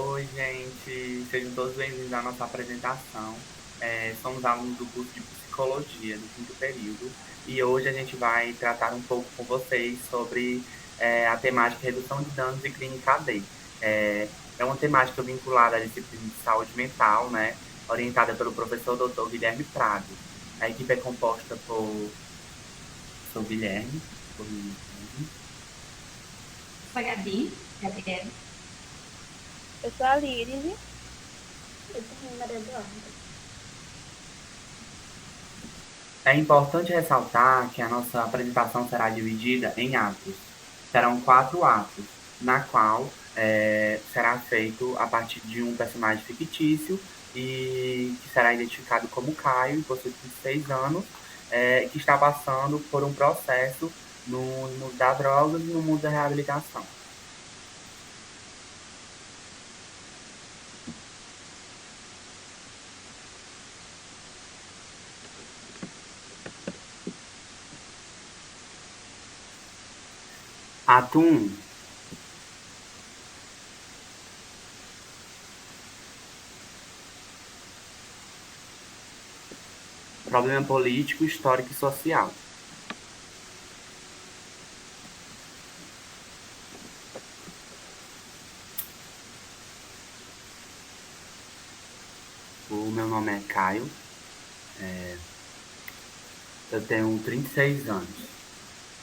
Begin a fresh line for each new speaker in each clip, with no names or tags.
Oi, gente, sejam todos bem-vindos à nossa apresentação. Somos alunos do curso de Psicologia do quinto período e hoje a gente vai tratar um pouco com vocês sobre a temática redução de danos e clínica AD. É uma temática vinculada à disciplina de saúde mental, né, orientada pelo professor Dr. Guilherme Prado. A equipe é composta por Sou Guilherme, por mim,
Sou a Gabi, Gabriela.
Eu sou a Líris.
Eu sou a Maria Eduarda.
É importante ressaltar que a nossa apresentação será dividida em atos. Serão 4 atos, na qual será feito a partir de um personagem fictício e que será identificado como Caio, possui 6 anos, que está passando por um processo no mundo das drogas e no mundo da reabilitação. Ato 1. Problema político, histórico e social. O meu nome é Caio. Eu tenho 36 anos.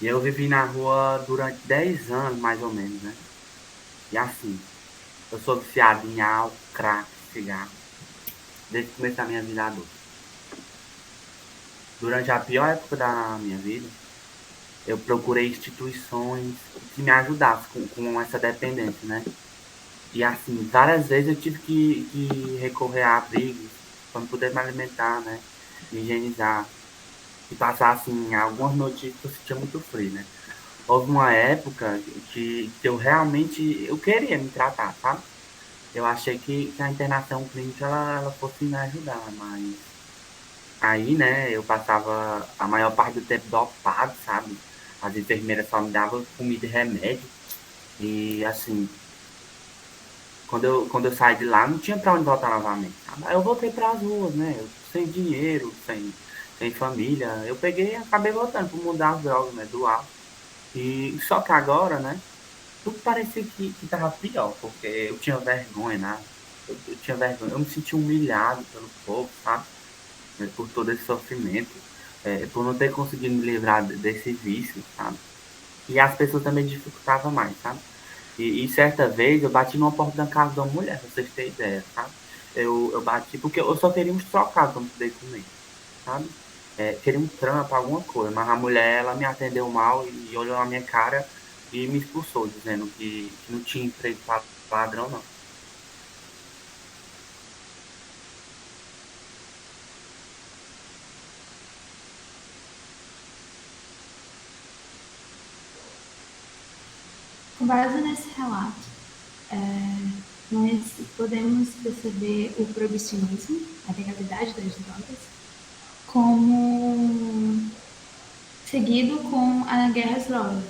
E eu vivi na rua durante 10 anos, mais ou menos, né? E assim, eu sou viciado em álcool, crack, cigarro, desde o começo da minha vida adulta. Durante a pior época da minha vida, eu procurei instituições que me ajudassem com essa dependência, né? E assim, várias vezes eu tive que recorrer a abrigos para poder me alimentar, né? Me higienizar. E passar, assim, algumas noites que eu sentia muito frio, né? Houve uma época que eu realmente eu queria me tratar, sabe? Eu achei que a internação clínica ela fosse me ajudar, mas aí, né, eu passava a maior parte do tempo dopado, sabe? As enfermeiras só me davam comida e remédio. E assim, quando eu saí de lá, não tinha pra onde voltar novamente, sabe? Aí eu voltei pras ruas, né? Eu, sem dinheiro, sem família. Eu peguei e acabei voltando pro mundo das drogas, né? Do álcool. E só que agora, né? Tudo parecia que tava pior, porque eu tinha vergonha, né? Eu tinha vergonha. Eu me senti humilhado pelo povo, sabe? Por todo esse sofrimento, por não ter conseguido me livrar desse vício, sabe? E as pessoas também dificultavam mais, sabe? E certa vez eu bati numa porta da casa de uma mulher, pra vocês terem ideia, sabe? Eu bati porque eu só queria uns trocados pra poder comer, sabe? Queria um trampo, alguma coisa, mas a mulher ela me atendeu mal e olhou na minha cara e me expulsou, dizendo que não tinha emprego para ladrão, não.
Com base nesse relato, nós podemos perceber o proibicionismo, a legalidade das drogas, como seguido com a guerra às drogas.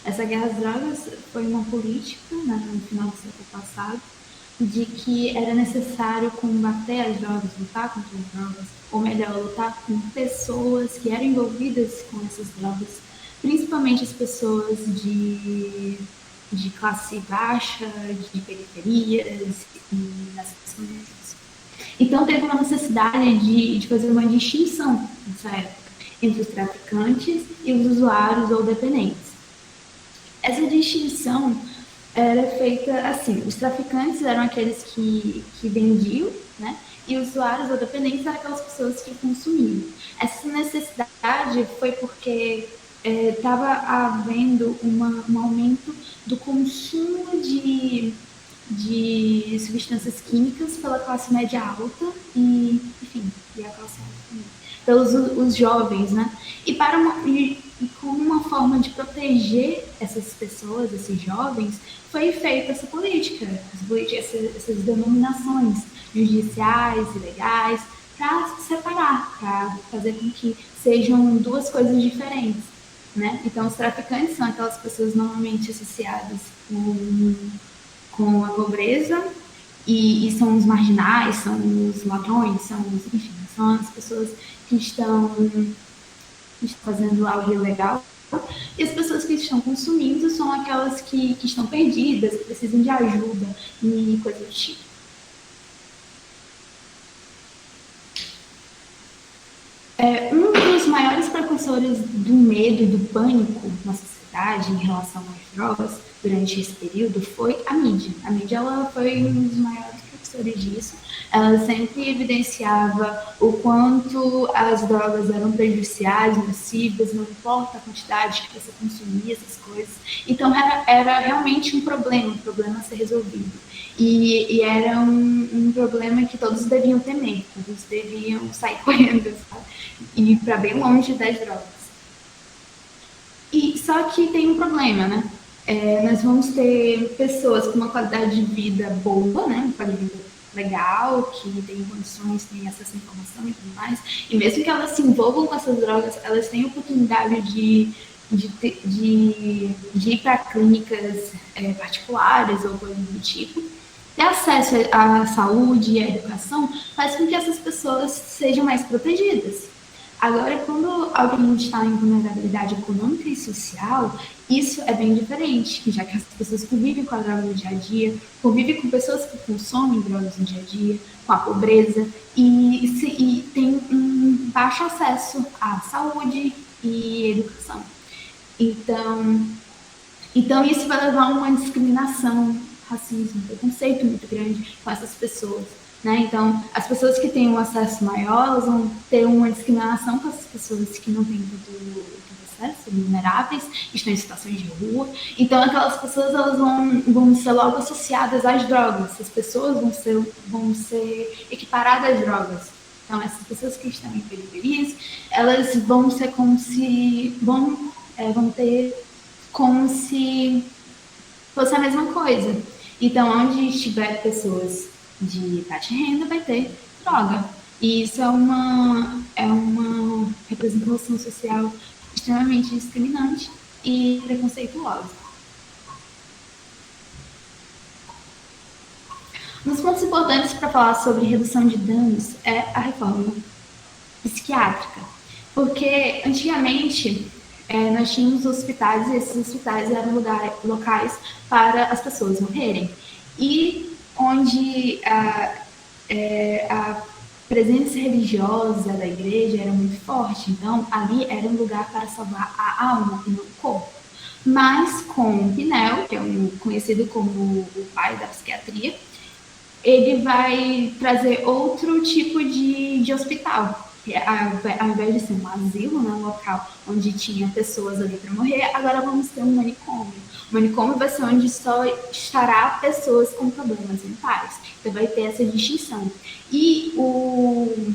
Essa guerra às drogas foi uma política, né, no final do século passado, de que era necessário combater as drogas, lutar contra as drogas, ou melhor, lutar com pessoas que eram envolvidas com essas drogas, principalmente as pessoas de classe baixa, de periferias e nas comunidades. Então teve uma necessidade de fazer uma distinção nessa época entre os traficantes e os usuários ou dependentes. Essa distinção era feita assim: os traficantes eram aqueles que vendiam, né? E os usuários ou dependentes eram aquelas pessoas que consumiam. Essa necessidade foi porque estava havendo um aumento do consumo de substâncias químicas pela classe média alta e, enfim, e a classe alta também, pelos os jovens, né? E como uma forma de proteger essas pessoas, esses jovens, foi feita essa política, essas denominações judiciais e legais, para separar, para fazer com que sejam duas coisas diferentes. Né? Então, os traficantes são aquelas pessoas normalmente associadas com a pobreza e são os marginais, são os ladrões, enfim, são as pessoas que estão fazendo algo ilegal. E as pessoas que estão consumindo são aquelas que estão perdidas, que precisam de ajuda e coisa do tipo. Um dos maiores precursores do medo e do pânico na sociedade em relação às drogas durante esse período foi a mídia. A mídia ela foi um dos maiores precursores disso. Ela sempre evidenciava o quanto as drogas eram prejudiciais, nocivas, não importa a quantidade que você consumia essas coisas. Então era realmente um problema a ser resolvido. E era um problema que todos deviam temer, todos deviam sair correndo, sabe? E ir para bem longe das drogas. E só que tem um problema, né? Nós vamos ter pessoas com uma qualidade de vida boa, né? Uma qualidade de vida legal, que tem condições, tem acesso à informação e tudo mais. E mesmo que elas se envolvam com essas drogas, elas têm oportunidade de ir para clínicas particulares ou coisas do tipo. Ter acesso à saúde e à educação faz com que essas pessoas sejam mais protegidas. Agora, quando alguém está em vulnerabilidade econômica e social, isso é bem diferente, já que as pessoas convivem com a droga no dia a dia, convivem com pessoas que consomem drogas no dia a dia, com a pobreza, e tem um baixo acesso à saúde e educação. Então isso vai levar a uma discriminação, racismo, preconceito muito grande com essas pessoas. Né? Então, as pessoas que têm um acesso maior, elas vão ter uma discriminação com as pessoas que não têm tanto acesso, vulneráveis, que estão em situações de rua. Então, aquelas pessoas elas vão ser logo associadas às drogas. Essas pessoas vão ser equiparadas às drogas. Então, essas pessoas que estão em periferias, elas vão ser como se... vão ter como se fosse a mesma coisa. Então, onde estiver pessoas de baixa renda, vai ter droga. E isso é uma representação social extremamente discriminante e preconceituosa. Um dos pontos importantes para falar sobre redução de danos é a reforma psiquiátrica. Porque, antigamente, nós tínhamos hospitais, e esses hospitais eram locais para as pessoas morrerem. E onde a presença religiosa da igreja era muito forte, então ali era um lugar para salvar a alma e não o corpo. Mas com Pinel, que é conhecido como o pai da psiquiatria, ele vai trazer outro tipo de hospital. Ao invés de ser um asilo, né, um local onde tinha pessoas ali para morrer, agora vamos ter um manicômio. O manicômio vai ser onde só estará pessoas com problemas mentais. Então vai ter essa distinção. E o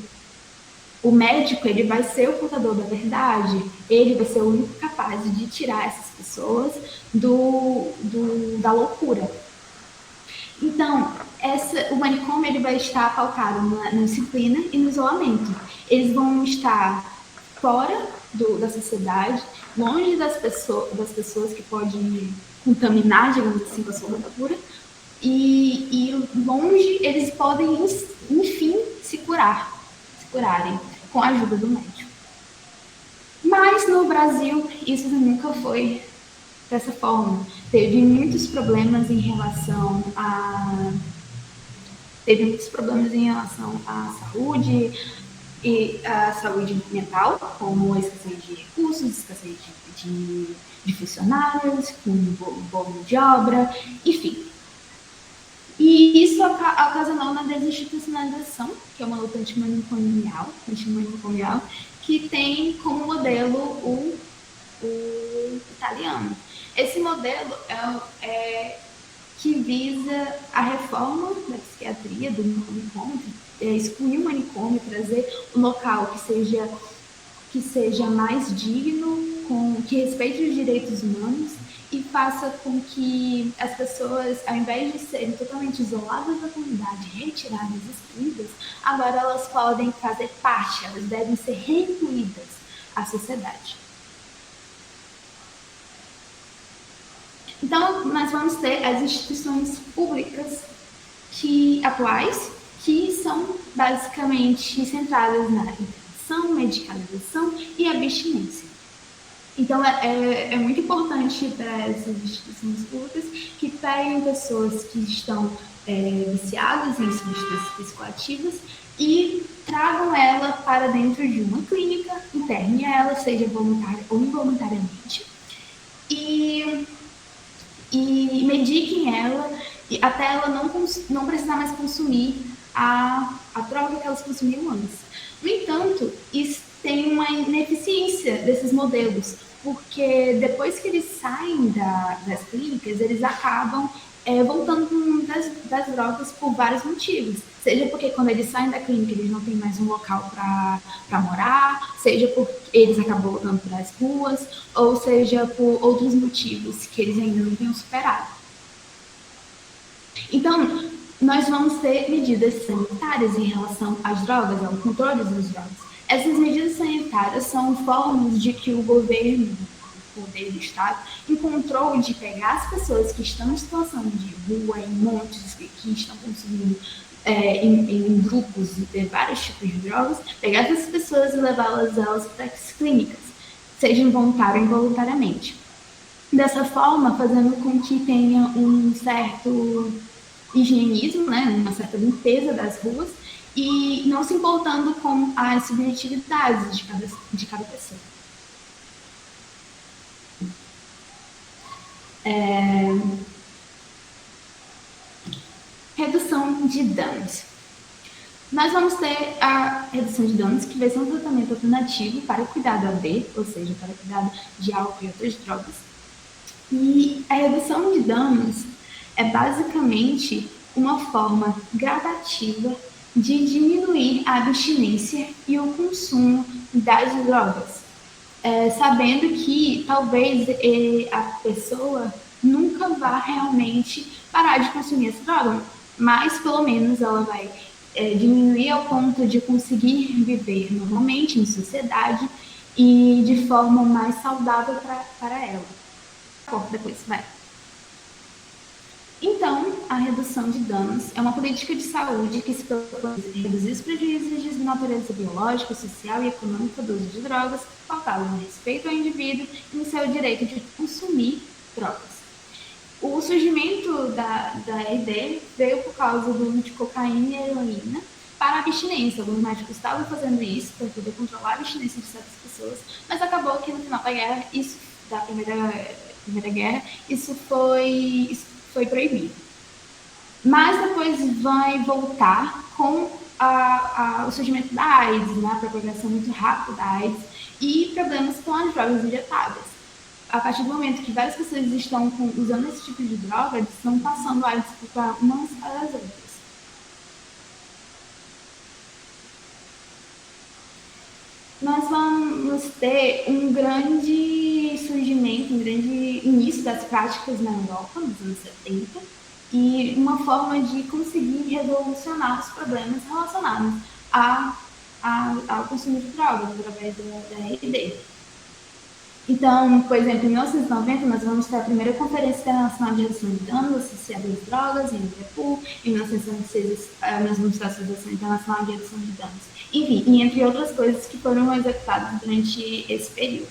médico, ele vai ser o portador da verdade, ele vai ser o único capaz de tirar essas pessoas da loucura. Então, o manicômio ele vai estar pautado na disciplina e no isolamento. Eles vão estar fora da sociedade, longe das pessoas que podem contaminar, digamos assim, com a sua loucura, e longe eles podem, enfim, se curarem com a ajuda do médico. Mas no Brasil isso nunca foi dessa forma. Teve muitos problemas em relação à saúde e à saúde mental, como a escassez de recursos, escassez de funcionários, com bolo de obra, enfim. E isso ocasionou na desinstitucionalização, que é uma luta antimanicomial, que tem como modelo o italiano. Esse modelo é que visa a reforma da psiquiatria, do manicômio, excluir o manicômio, trazer um local que seja mais digno, que respeite os direitos humanos e faça com que as pessoas, ao invés de serem totalmente isoladas da comunidade, retiradas, excluídas, agora elas podem fazer parte, elas devem ser reincluídas à sociedade. Então, nós vamos ter as instituições públicas atuais que são basicamente centradas na interdição, medicalização e abstinência. Então, é muito importante para essas instituições públicas que peguem pessoas que estão viciadas em substâncias psicoativas e tragam ela para dentro de uma clínica, internem ela, seja voluntária ou involuntariamente, e mediquem ela até ela não precisar mais consumir a droga que elas consumiam antes. No entanto, isso tem uma ineficiência desses modelos, porque depois que eles saem das clínicas, eles acabam voltando das drogas por vários motivos. Seja porque quando eles saem da clínica eles não têm mais um local para morar, seja porque eles acabam voltando para as ruas, ou seja por outros motivos que eles ainda não tenham superado. Então, nós vamos ter medidas sanitárias em relação às drogas, ao controle das drogas. Essas medidas sanitárias são formas de que o governo, o poder do Estado, encontrou de pegar as pessoas que estão em situação de rua, em montes, que estão consumindo em grupos de vários tipos de drogas, pegar essas pessoas e levá-las para as clínicas, seja voluntário ou involuntariamente. Dessa forma, fazendo com que tenha um certo higienismo, né, uma certa limpeza das ruas e não se importando com as subjetividades de cada pessoa. Redução de danos. Nós vamos ter a redução de danos, que vai ser um tratamento alternativo para o cuidado AD, ou seja, para o cuidado de álcool e outras drogas. E a redução de danos é basicamente uma forma gradativa de diminuir a abstinência e o consumo das drogas, sabendo que talvez a pessoa nunca vá realmente parar de consumir essa droga, mas pelo menos ela vai diminuir ao ponto de conseguir viver normalmente em sociedade e de forma mais saudável para ela. Depois vai. Então, a redução de danos é uma política de saúde que se propõe a reduzir os prejuízos de natureza biológica, social e econômica do uso de drogas, pautado no respeito ao indivíduo e no seu direito de consumir drogas. O surgimento da RD veio por causa do uso de cocaína e heroína para a abstinência. Alguns médicos estavam fazendo isso para poder controlar a abstinência de certas pessoas, mas acabou que no final da guerra, da Primeira Guerra, isso foi proibido. Mas depois vai voltar com o surgimento da AIDS, né, a propagação muito rápida da AIDS e problemas com as drogas injetáveis. A partir do momento que várias pessoas estão usando esse tipo de droga, eles estão passando AIDS para umas para as outras. Nós vamos ter um grande surgimento, um grande início das práticas na Europa, nos anos 70, e uma forma de conseguir revolucionar os problemas relacionados ao consumo de drogas através da RD. Então, por exemplo, em 1990, nós vamos ter a primeira Conferência Internacional de Redução de Danos associada às drogas, em Liverpool. Em 1996, nós vamos ter a Associação Internacional de Redução de Danos. Enfim, e entre outras coisas que foram executadas durante esse período.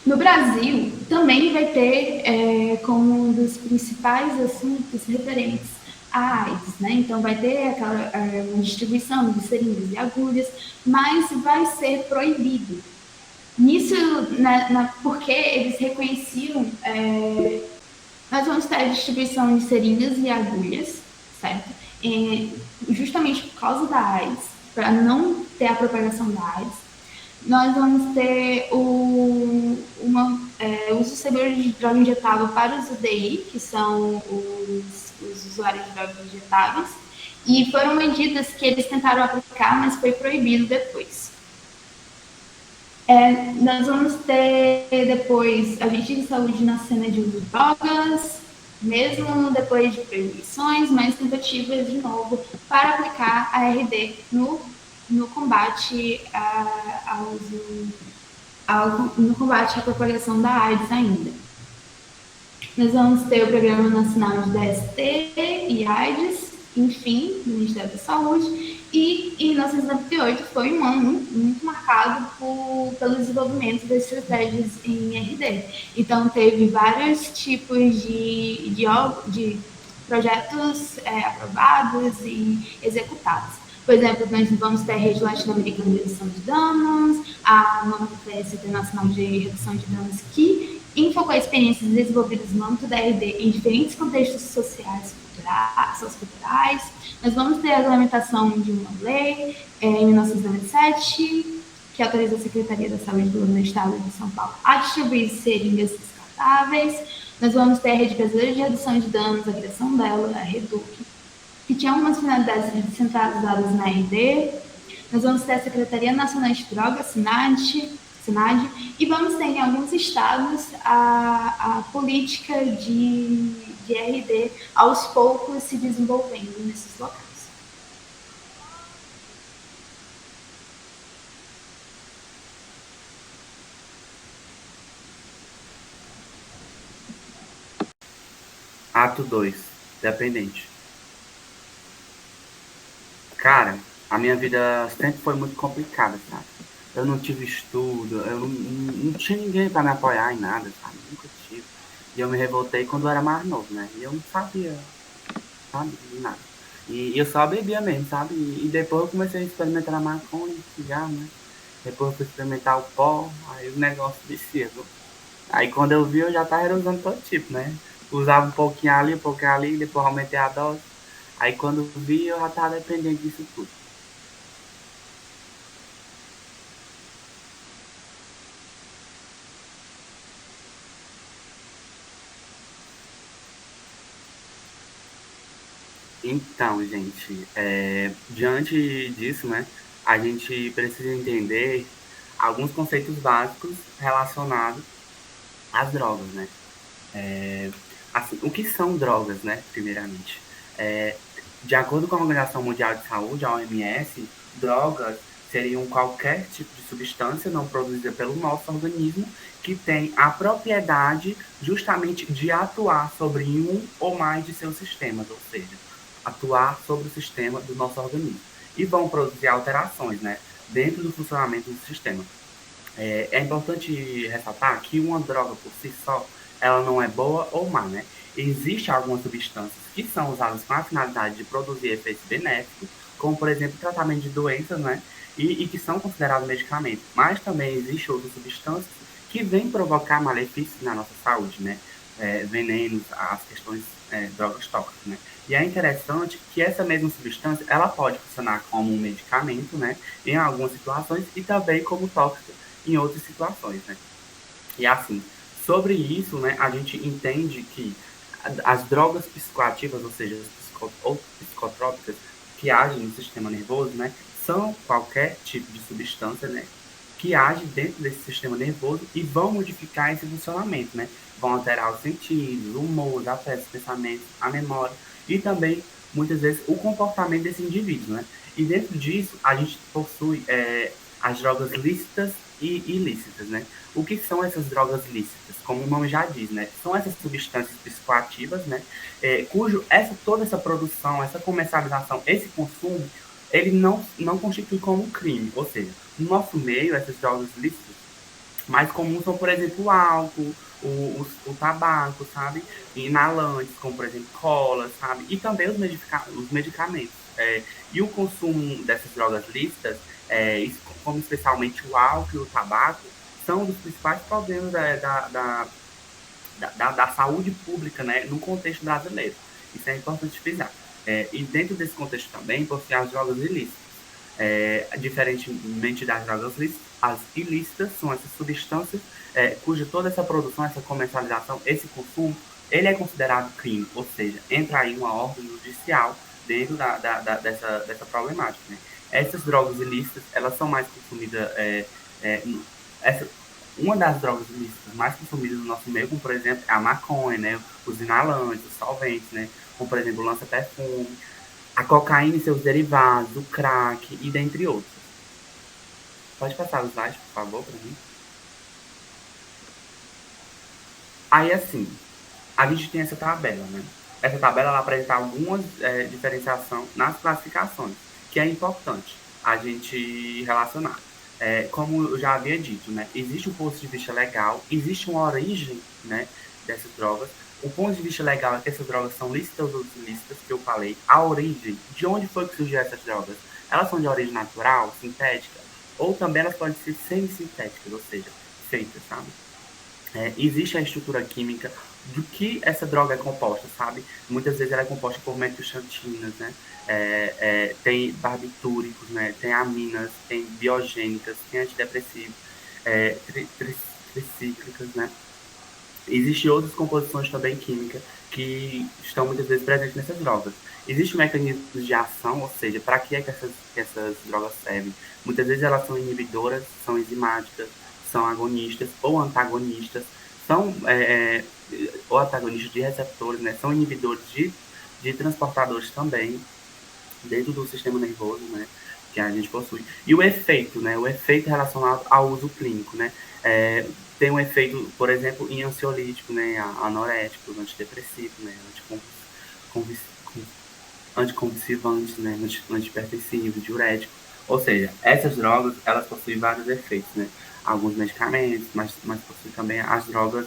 No Brasil, também vai ter como um dos principais assuntos referentes a AIDS, né? Então vai ter aquela distribuição de seringas e agulhas, mas vai ser proibido. Nisso, porque eles reconheciam, nós vamos ter a distribuição de seringas e agulhas, certo? Justamente por causa da AIDS, para não ter a propagação da AIDS. Nós vamos ter o uso seguro de droga injetável para os UDI, que são os usuários de drogas injetáveis, e foram medidas que eles tentaram aplicar, mas foi proibido depois. Nós vamos ter depois agente de saúde na cena de uso de drogas, mesmo depois de proibições, mas tentativas de novo para aplicar a RD no combate no combate à propagação da AIDS ainda. Nós vamos ter o Programa Nacional de DST e AIDS, enfim, do Ministério da Saúde. E em 1998 foi um ano muito marcado pelo desenvolvimento das estratégias em RD. Então, teve vários tipos de projetos aprovados e executados. Por exemplo, nós vamos ter a Rede Latino-Americana de Redução de Danos, a nova Conferência Internacional de Redução de Danos, que enfocou experiências desenvolvidas no âmbito da RD em diferentes contextos sociais e socioculturais. Nós vamos ter a regulamentação de uma lei em 1997, que autoriza a Secretaria da Saúde do Estado de São Paulo a distribuir seringas descartáveis. Nós vamos ter a Rede Brasileira de Redução de Danos, a criação dela, a REDUC, que tinha algumas finalidades descentralizadas na RD. Nós vamos ter a Secretaria Nacional de Drogas, SINAD, e vamos ter em alguns estados a política de RD aos poucos se desenvolvendo nesses locais.
Ato 2, dependente. Cara, a minha vida sempre foi muito complicada, sabe? Eu não tive estudo, eu não tinha ninguém para me apoiar em nada, sabe? Nunca tive. E eu me revoltei quando eu era mais novo, né? E eu não sabia, sabe? De nada. E eu só bebia mesmo, sabe? E depois eu comecei a experimentar a maconha, cigarro, né? Depois eu fui experimentar o pó, aí o negócio vicia, viu? Aí quando eu vi, eu já tava usando todo tipo, né? Usava um pouquinho ali, depois aumentei a dose. Aí quando eu vi, eu já tava dependente disso tudo. Então, gente, diante disso, né, a gente precisa entender alguns conceitos básicos relacionados às drogas, né? É, assim, o que são drogas, né, primeiramente? É, de acordo com a Organização Mundial de Saúde, a OMS, drogas seriam qualquer tipo de substância não produzida pelo nosso organismo que tem a propriedade justamente de atuar sobre um ou mais de seus sistemas, ou seja, atuar sobre o sistema do nosso organismo. E vão produzir alterações, né, dentro do funcionamento do sistema. É importante ressaltar que uma droga por si só, ela não é boa ou má, né? Existem algumas substâncias que são usadas com a finalidade de produzir efeitos benéficos, como, por exemplo, tratamento de doenças, né? E que são considerados medicamentos. Mas também existem outras substâncias que vêm provocar malefícios na nossa saúde, né? Venenos, as questões drogas tóxicas, né? E é interessante que essa mesma substância, ela pode funcionar como um medicamento, né? Em algumas situações e também como tóxica em outras situações, né? E assim, sobre isso, né, a gente entende que as drogas psicoativas, ou seja, ou psicotrópicas, que agem no sistema nervoso, né, são qualquer tipo de substância, né, que age dentro desse sistema nervoso e vão modificar esse funcionamento, né? Vão alterar os sentidos, o humor, afetos, pensamentos, a memória e também, muitas vezes, o comportamento desse indivíduo, né? E dentro disso, a gente possui as drogas lícitas e ilícitas, né? O que são essas drogas lícitas? Como o nome já diz, né? São essas substâncias psicoativas, né? Cujo toda essa produção, essa comercialização, esse consumo, ele não constitui como um crime. Ou seja, no nosso meio, essas drogas lícitas mais comuns são, por exemplo, o álcool, o tabaco, sabe? Inalantes, como, por exemplo, cola, sabe? E também os medicamentos. E o consumo dessas drogas lícitas, como especialmente o álcool e o tabaco, são um dos principais problemas da saúde pública, né, no contexto brasileiro. Isso é importante frisar. E dentro desse contexto também, possui as drogas ilícitas. Diferentemente das drogas lícitas, as ilícitas são essas substâncias cuja toda essa produção, essa comercialização, esse consumo, ele é considerado crime, ou seja, entra aí uma ordem judicial dentro dessa problemática. Né? Essas drogas ilícitas, elas são mais consumidas, uma das drogas ilícitas mais consumidas no nosso meio, como por exemplo, é a maconha, né? Os inalantes, os solventes, né? Como por exemplo, o lança-perfume, a cocaína e seus derivados, o crack e dentre outros. Pode passar os slides, por favor, para mim. Aí, assim, a gente tem essa tabela, né? Essa tabela ela apresenta algumas diferenciação nas classificações, que é importante a gente relacionar. Como eu já havia dito, né? Existe um ponto de vista legal, existe uma origem, né, dessas drogas. O ponto de vista legal é que essas drogas são lícitas ou ilícitas, que eu falei. A origem, de onde foi que surgiu essas drogas? Elas são de origem natural, sintética, ou também elas podem ser semi-sintéticas, ou seja, feitas, sabe? Existe a estrutura química do que essa droga é composta, sabe? Muitas vezes ela é composta por metoxantinas, né? Tem barbitúricos, né? Tem aminas, tem biogênicas, tem antidepressivos, tricíclicas, né? Existem outras composições também químicas que estão muitas vezes presentes nessas drogas. Existem mecanismos de ação, ou seja, para que é que essas drogas servem? Muitas vezes elas são inibidoras, são enzimáticas, são agonistas ou antagonistas, são ou antagonistas de receptores, né? São inibidores de transportadores também, dentro do sistema nervoso, né, que a gente possui. E o efeito, né, o efeito relacionado ao uso clínico, né, tem um efeito, por exemplo, em ansiolítico, né, anorético, antidepressivo, né, anticonvulsivantes, né, antihipertensivo, diurético. Ou seja, essas drogas, elas possuem vários efeitos, né, alguns medicamentos, mas possuem também as drogas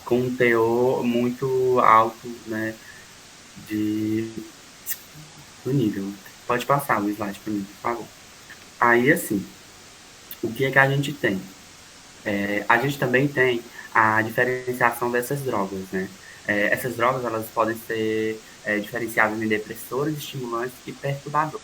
com um teor muito alto, né, de do nível. Pode passar o slide para mim, por favor. Aí, assim, o que é que a gente tem? A gente também tem a diferenciação dessas drogas, né? Essas drogas, elas podem ser diferenciadas em depressoras, estimulantes e perturbadoras.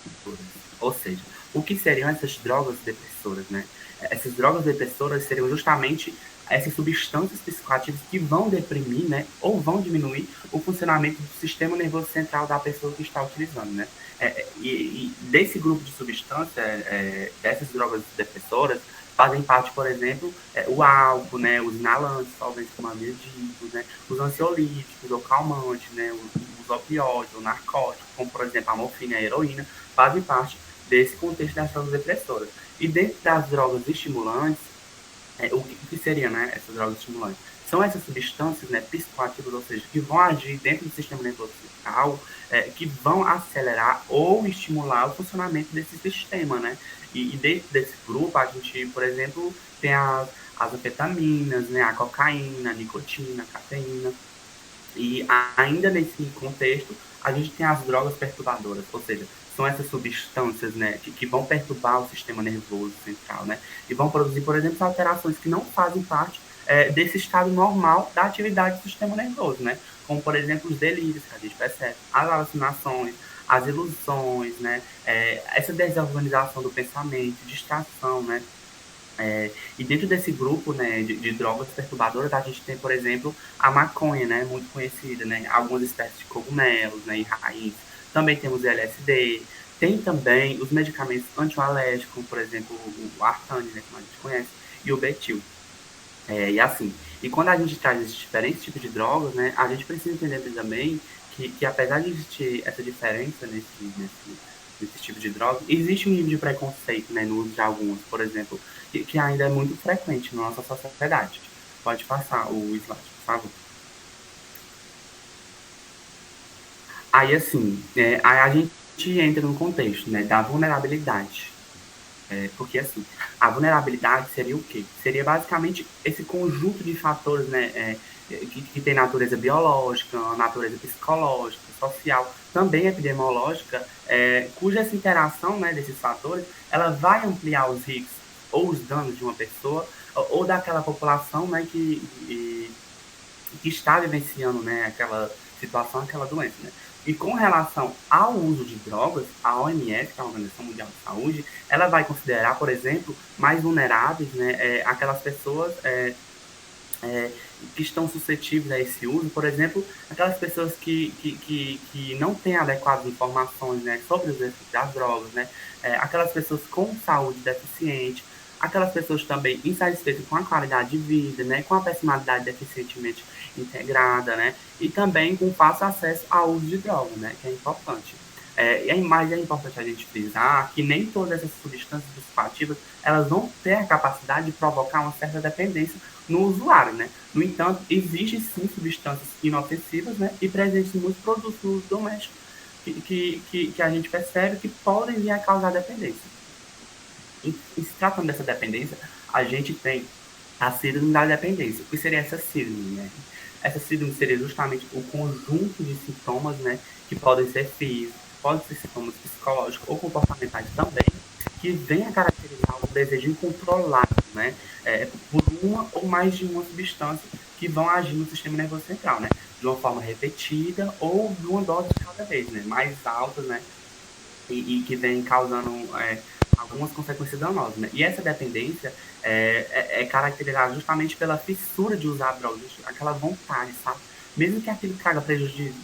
Ou seja, o que seriam essas drogas depressoras, né? Essas drogas depressoras seriam justamente essas substâncias psicoativas que vão deprimir, né, ou vão diminuir o funcionamento do sistema nervoso central da pessoa que está utilizando, né? E desse grupo de substâncias, dessas drogas depressoras, fazem parte, por exemplo, o álcool, né, os inalantes, solventes como amidíticos, né, os ansiolíticos, o calmante, né, os opioides, o narcótico, como, por exemplo, a morfina e a heroína, fazem parte desse contexto das drogas depressoras. E dentro das drogas estimulantes, o que seria, né, essas drogas estimulantes? São essas substâncias, né, psicoativas, ou seja, que vão agir dentro do sistema nervoso central, que vão acelerar ou estimular o funcionamento desse sistema, né? E dentro desse grupo, a gente, por exemplo, tem as anfetaminas, né, a cocaína, a nicotina, a cafeína. E ainda nesse contexto, a gente tem as drogas perturbadoras, ou seja, são essas substâncias, né, que vão perturbar o sistema nervoso central, né, e vão produzir, por exemplo, alterações que não fazem parte desse estado normal da atividade do sistema nervoso, né, como, por exemplo, os delírios que a gente percebe, as alucinações, as ilusões, né, essa desorganização do pensamento, distração, né, e dentro desse grupo, né, de drogas perturbadoras, a gente tem, por exemplo, a maconha, né, muito conhecida, né, algumas espécies de cogumelos, né, e raiz. Também temos LSD. Tem também os medicamentos antialérgicos, como, por exemplo, o Artane, né, como a gente conhece, e o Betil. E assim, e quando a gente traz esses diferentes tipos de drogas, né, a gente precisa entender também que apesar de existir essa diferença nesse tipo de droga, existe um nível de preconceito, né, no uso de alguns, por exemplo, que ainda é muito frequente na nossa sociedade. Pode passar o slide, por favor. Aí, assim, aí a gente entra no contexto, né, da vulnerabilidade. Porque, assim, a vulnerabilidade seria o quê? Seria basicamente esse conjunto de fatores, né, que tem natureza biológica, natureza psicológica, social, também epidemiológica, cuja essa interação, né, desses fatores, ela vai ampliar os riscos ou os danos de uma pessoa ou daquela população, né, que está vivenciando, né, aquela situação, aquela doença, né? E com relação ao uso de drogas, a OMS, que é a Organização Mundial de Saúde, ela vai considerar, por exemplo, mais vulneráveis, né, aquelas pessoas que estão suscetíveis a esse uso, por exemplo, aquelas pessoas que não têm adequadas informações, né, sobre os efeitos das drogas, né, aquelas pessoas com saúde deficiente, aquelas pessoas também insatisfeitas com a qualidade de vida, né, com a personalidade deficientemente integrada, né, e também com fácil acesso ao uso de drogas, né, que é importante. Mas é importante a gente frisar que nem todas essas substâncias psicoativas elas vão ter a capacidade de provocar uma certa dependência no usuário, né? No entanto, existem sim substâncias inofensivas, né, e presentes em muitos produtos no uso doméstico que a gente percebe que podem vir a causar dependência. E se tratando dessa dependência, a gente tem a síndrome da dependência. O que seria essa síndrome, né? Essa síndrome seria justamente o conjunto de sintomas, né, que podem ser físicos, podem ser sintomas psicológicos ou comportamentais também, que vem a caracterizar o desejo incontrolável, né, por uma ou mais de uma substância que vão agir no sistema nervoso central, né, de uma forma repetida ou de uma dose de cada vez, né, mais alta, né, e que vem causando algumas consequências danosas. Né? E essa dependência é caracterizada justamente pela fissura de usar drogas, aquela vontade, sabe? Mesmo que aquilo traga prejuízos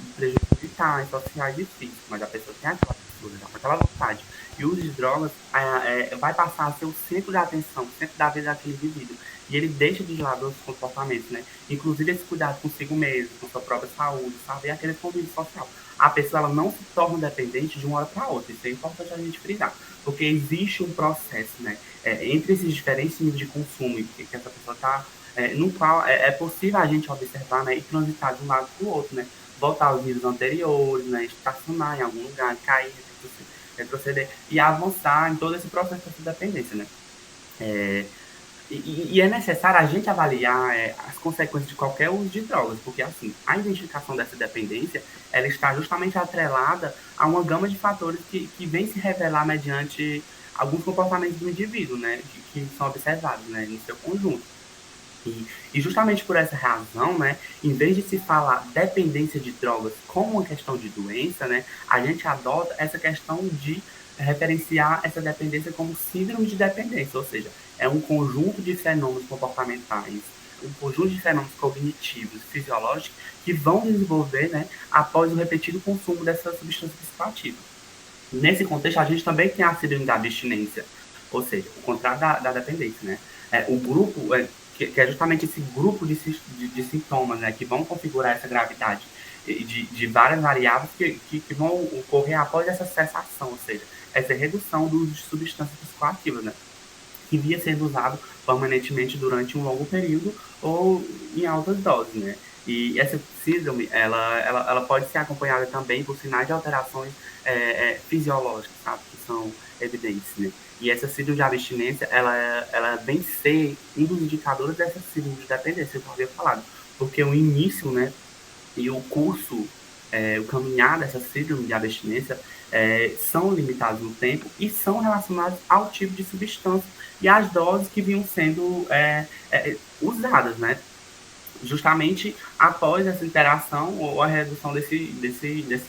vitais, sociais e físicos, mas a pessoa tem aquela fissura, aquela vontade. E o uso de drogas vai passar a ser o centro da atenção, o centro da vida daquele indivíduo. E ele deixa de lado os comportamentos, né? Inclusive esse cuidado consigo mesmo, com sua própria saúde, sabe? E aquele convívio social. A pessoa ela não se torna dependente de uma hora para outra. Isso é importante a gente frisar. Porque existe um processo, né? Entre esses diferentes níveis de consumo que essa pessoa está, no qual é possível a gente observar, né, e transitar de um lado para o outro, né? Voltar aos níveis anteriores, né? Estacionar em algum lugar, cair, retroceder e avançar em todo esse processo de dependência, né? E é necessário a gente avaliar as consequências de qualquer uso de drogas, porque assim, a identificação dessa dependência, ela está justamente atrelada a uma gama de fatores que vem se revelar mediante alguns comportamentos do indivíduo, né, que são observados, né, no seu conjunto. E justamente por essa razão, né, em vez de se falar dependência de drogas como uma questão de doença, né, a gente adota essa questão de referenciar essa dependência como síndrome de dependência, ou seja, é um conjunto de fenômenos comportamentais, um conjunto de fenômenos cognitivos, fisiológicos, que vão desenvolver, né, após o repetido consumo dessa substância psicoativa. Nesse contexto, a gente também tem a síndrome da abstinência, ou seja, o contrário da dependência, né? O grupo, que é justamente esse grupo de sintomas, né, que vão configurar essa gravidade de várias variáveis que vão ocorrer após essa cessação, ou seja, essa redução do uso de substâncias psicoativas, né? Que via sendo usado permanentemente durante um longo período ou em altas doses, né? E essa síndrome, ela pode ser acompanhada também por sinais de alterações fisiológicas, sabe? Que são evidentes, né? E essa síndrome de abstinência, ela vem ser um dos indicadores dessa síndrome de dependência, que eu havia falado. Porque o início, né, e o curso, o caminhar dessa síndrome de abstinência são limitados no tempo e são relacionados ao tipo de substância e às doses que vinham sendo usadas, né? Justamente após essa interação ou a redução desse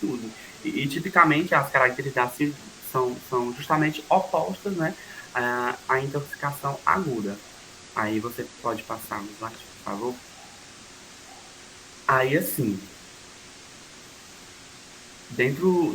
uso. Tipicamente, as características são justamente opostas, né, à intoxicação aguda. Aí você pode passar no slide, por favor. Aí, assim, dentro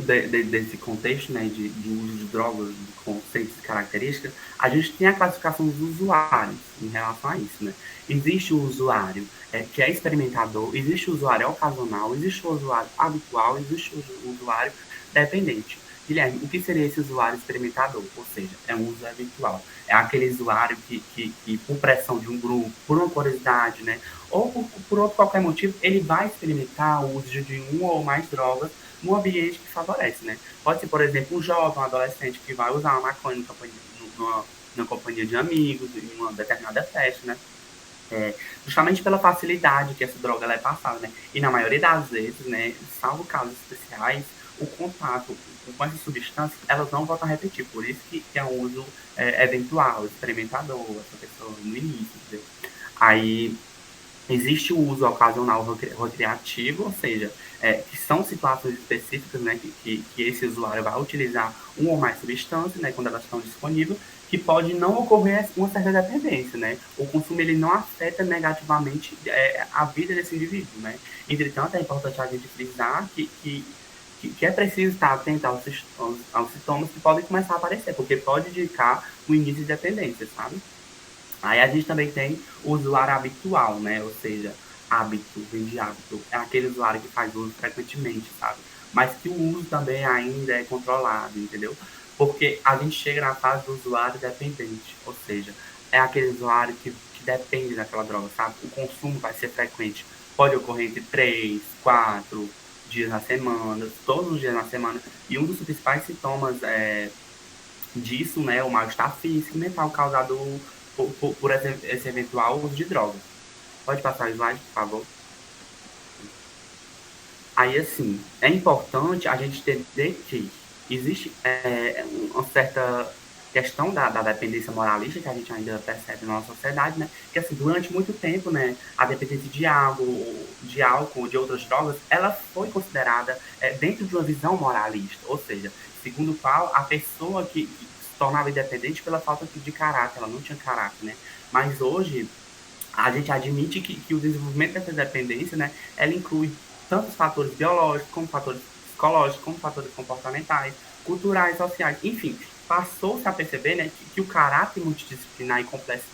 desse contexto, né, de uso de drogas, de conceitos e características, a gente tem a classificação dos usuários em relação a isso, né? Existe o usuário que é experimentador, existe o usuário ocasional, existe o usuário habitual, existe o usuário dependente. Guilherme, o que seria esse usuário experimentador? Ou seja, é um uso habitual. É aquele usuário que por pressão de um grupo, por uma curiosidade, né, ou por outro qualquer motivo, ele vai experimentar o uso de uma ou mais drogas num ambiente que favorece, né? Pode ser, por exemplo, um jovem, um adolescente que vai usar uma maconha numa companhia de amigos, em uma determinada festa, né? Justamente pela facilidade que essa droga é passada, né? E na maioria das vezes, né, salvo casos especiais, o contato com essas substâncias, elas não voltam a repetir. Por isso que é um uso eventual, experimentador, essa pessoa no início, entendeu? Aí existe o uso ocasional recreativo, ou seja, que são situações específicas, né, que esse usuário vai utilizar uma ou mais substâncias, né, quando elas estão disponíveis, que pode não ocorrer uma certa dependência, né? O consumo ele não afeta negativamente a vida desse indivíduo, né? Entretanto, é importante a gente frisar que é preciso estar atento aos sintomas que podem começar a aparecer, porque pode indicar o início de dependência, sabe? Aí a gente também tem o usuário habitual, né? Ou seja, hábito, vem de hábito. É aquele usuário que faz uso frequentemente, sabe? mas que o uso também ainda é controlado, entendeu? Porque a gente chega na fase do usuário dependente, ou seja, é aquele usuário que depende daquela droga, sabe? O consumo vai ser frequente, pode ocorrer entre 3, 4 dias na semana, todos os dias na semana, e um dos principais sintomas disso, né, o mal-estar físico e mental causado por esse eventual uso de drogas. Pode passar o slide, por favor? Aí, assim, é importante a gente entender que existe uma certa questão da dependência moralista que a gente ainda percebe na nossa sociedade, né? Que, assim, durante muito tempo, né, a dependência de álcool, de outras drogas, ela foi considerada dentro de uma visão moralista, ou seja, segundo o qual a pessoa que se tornava independente pela falta de caráter, ela não tinha caráter, né? Mas hoje a gente admite que o desenvolvimento dessa dependência, né, ela inclui tanto os fatores biológicos, como fatores psicológicos, como fatores comportamentais, culturais, sociais, enfim, passou-se a perceber, né, que o caráter multidisciplinar e complexo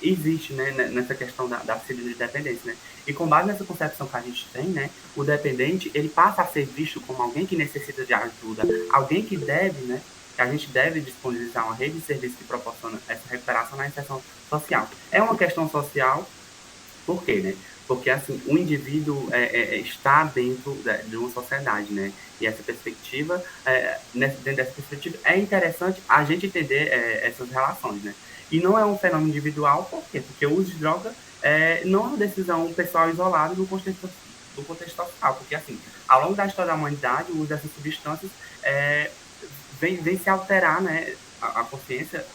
existe, né, nessa questão da síndrome de dependência, né? E com base nessa concepção que a gente tem, né, o dependente, ele passa a ser visto como alguém que necessita de ajuda, alguém que deve, né, que a gente deve disponibilizar uma rede de serviços que proporciona essa recuperação na inserção social. É uma questão social, por quê, né? Porque, assim, o indivíduo está dentro de uma sociedade, né? E essa perspectiva, dentro dessa perspectiva, é interessante a gente entender essas relações, né? E não é um fenômeno individual, por quê? Porque o uso de droga não é uma decisão pessoal isolada do contexto social, porque, assim, ao longo da história da humanidade, o uso dessas substâncias vem se alterar, né? A consciência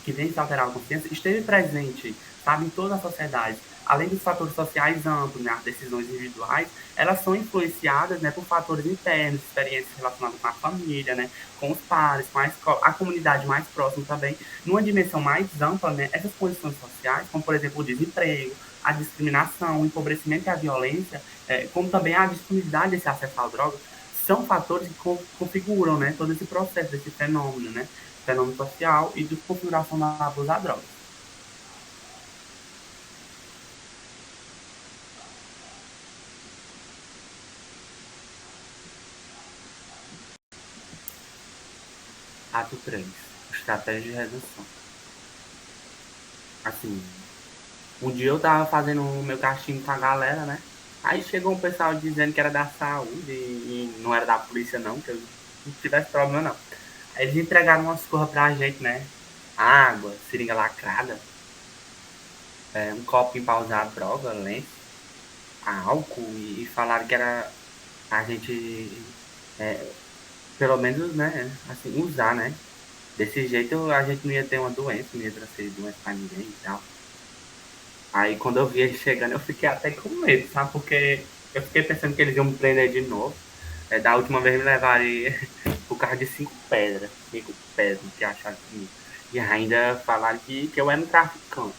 que vem se alterar a consciência, esteve presente, sabe, em toda a sociedade. Além dos fatores sociais amplos, né, as decisões individuais, elas são influenciadas, né, por fatores internos, experiências relacionadas com a família, né, com os pares, com a comunidade mais próxima também. Numa dimensão mais ampla, né, essas condições sociais, como por exemplo o desemprego, a discriminação, o empobrecimento e a violência, como também a disponibilidade desse acesso à droga, são fatores que configuram, né, todo esse processo, desse fenômeno, né, fenômeno social e de configuração da abuso a drogas. Ato 3. Estratégia de redução. Assim, um dia eu tava fazendo o meu cachimbo com a galera, né? Aí chegou um pessoal dizendo que era da saúde e não era da polícia não, que eu não tivesse problema não. Aí eles entregaram umas coisas pra gente, né? Água, seringa lacrada, um copo pra usar droga, lenço, álcool e falaram que era a gente, é, pelo menos, né, assim, usar, né? Desse jeito a gente não ia ter uma doença, não ia trazer doença pra ninguém e tal. Aí quando eu vi ele chegando, eu fiquei até com medo, sabe? Porque eu fiquei pensando que eles iam me prender de novo. Da última vez me levaram por causa de 5 pedras. 5 pedras que acharam comigo. E ainda falaram que eu era um traficante.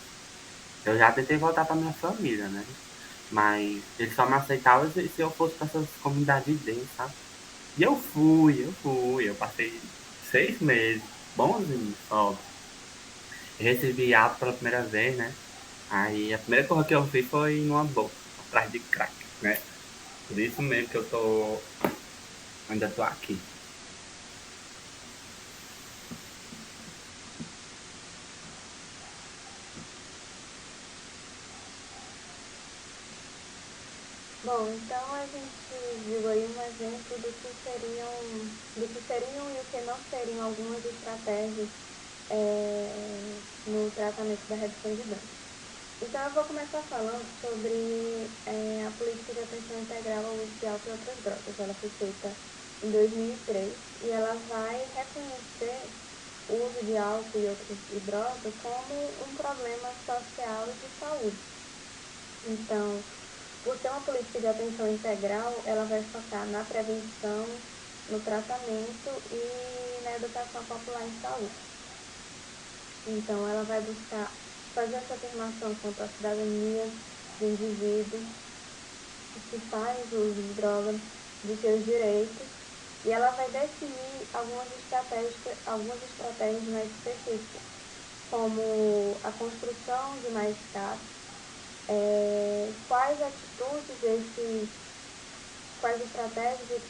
Eu já tentei voltar pra minha família, né? Mas eles só me aceitavam se eu fosse pra essas comunidades deles, sabe? E eu passei 6 meses, bonzinho, só. Recebi ato pela primeira vez, né? Aí a primeira coisa que eu fiz foi numa boca, atrás de crack, né? Por isso mesmo que ainda tô aqui.
Bom, então a gente viu aí um exemplo do que seriam e o que não seriam algumas estratégias no tratamento da redução de danos. Então eu vou começar falando sobre a política de atenção integral ao uso de álcool e outras drogas. Ela foi feita em 2003 e ela vai reconhecer o uso de álcool e outras drogas como um problema social e de saúde. Então, por ser uma política de atenção integral, ela vai focar na prevenção, no tratamento e na educação popular em saúde. Então, ela vai buscar fazer essa afirmação quanto à cidadania do indivíduo que faz uso de drogas, de seus direitos, e ela vai definir algumas estratégias mais específicas, como a construção de quais atitudes quais estratégias e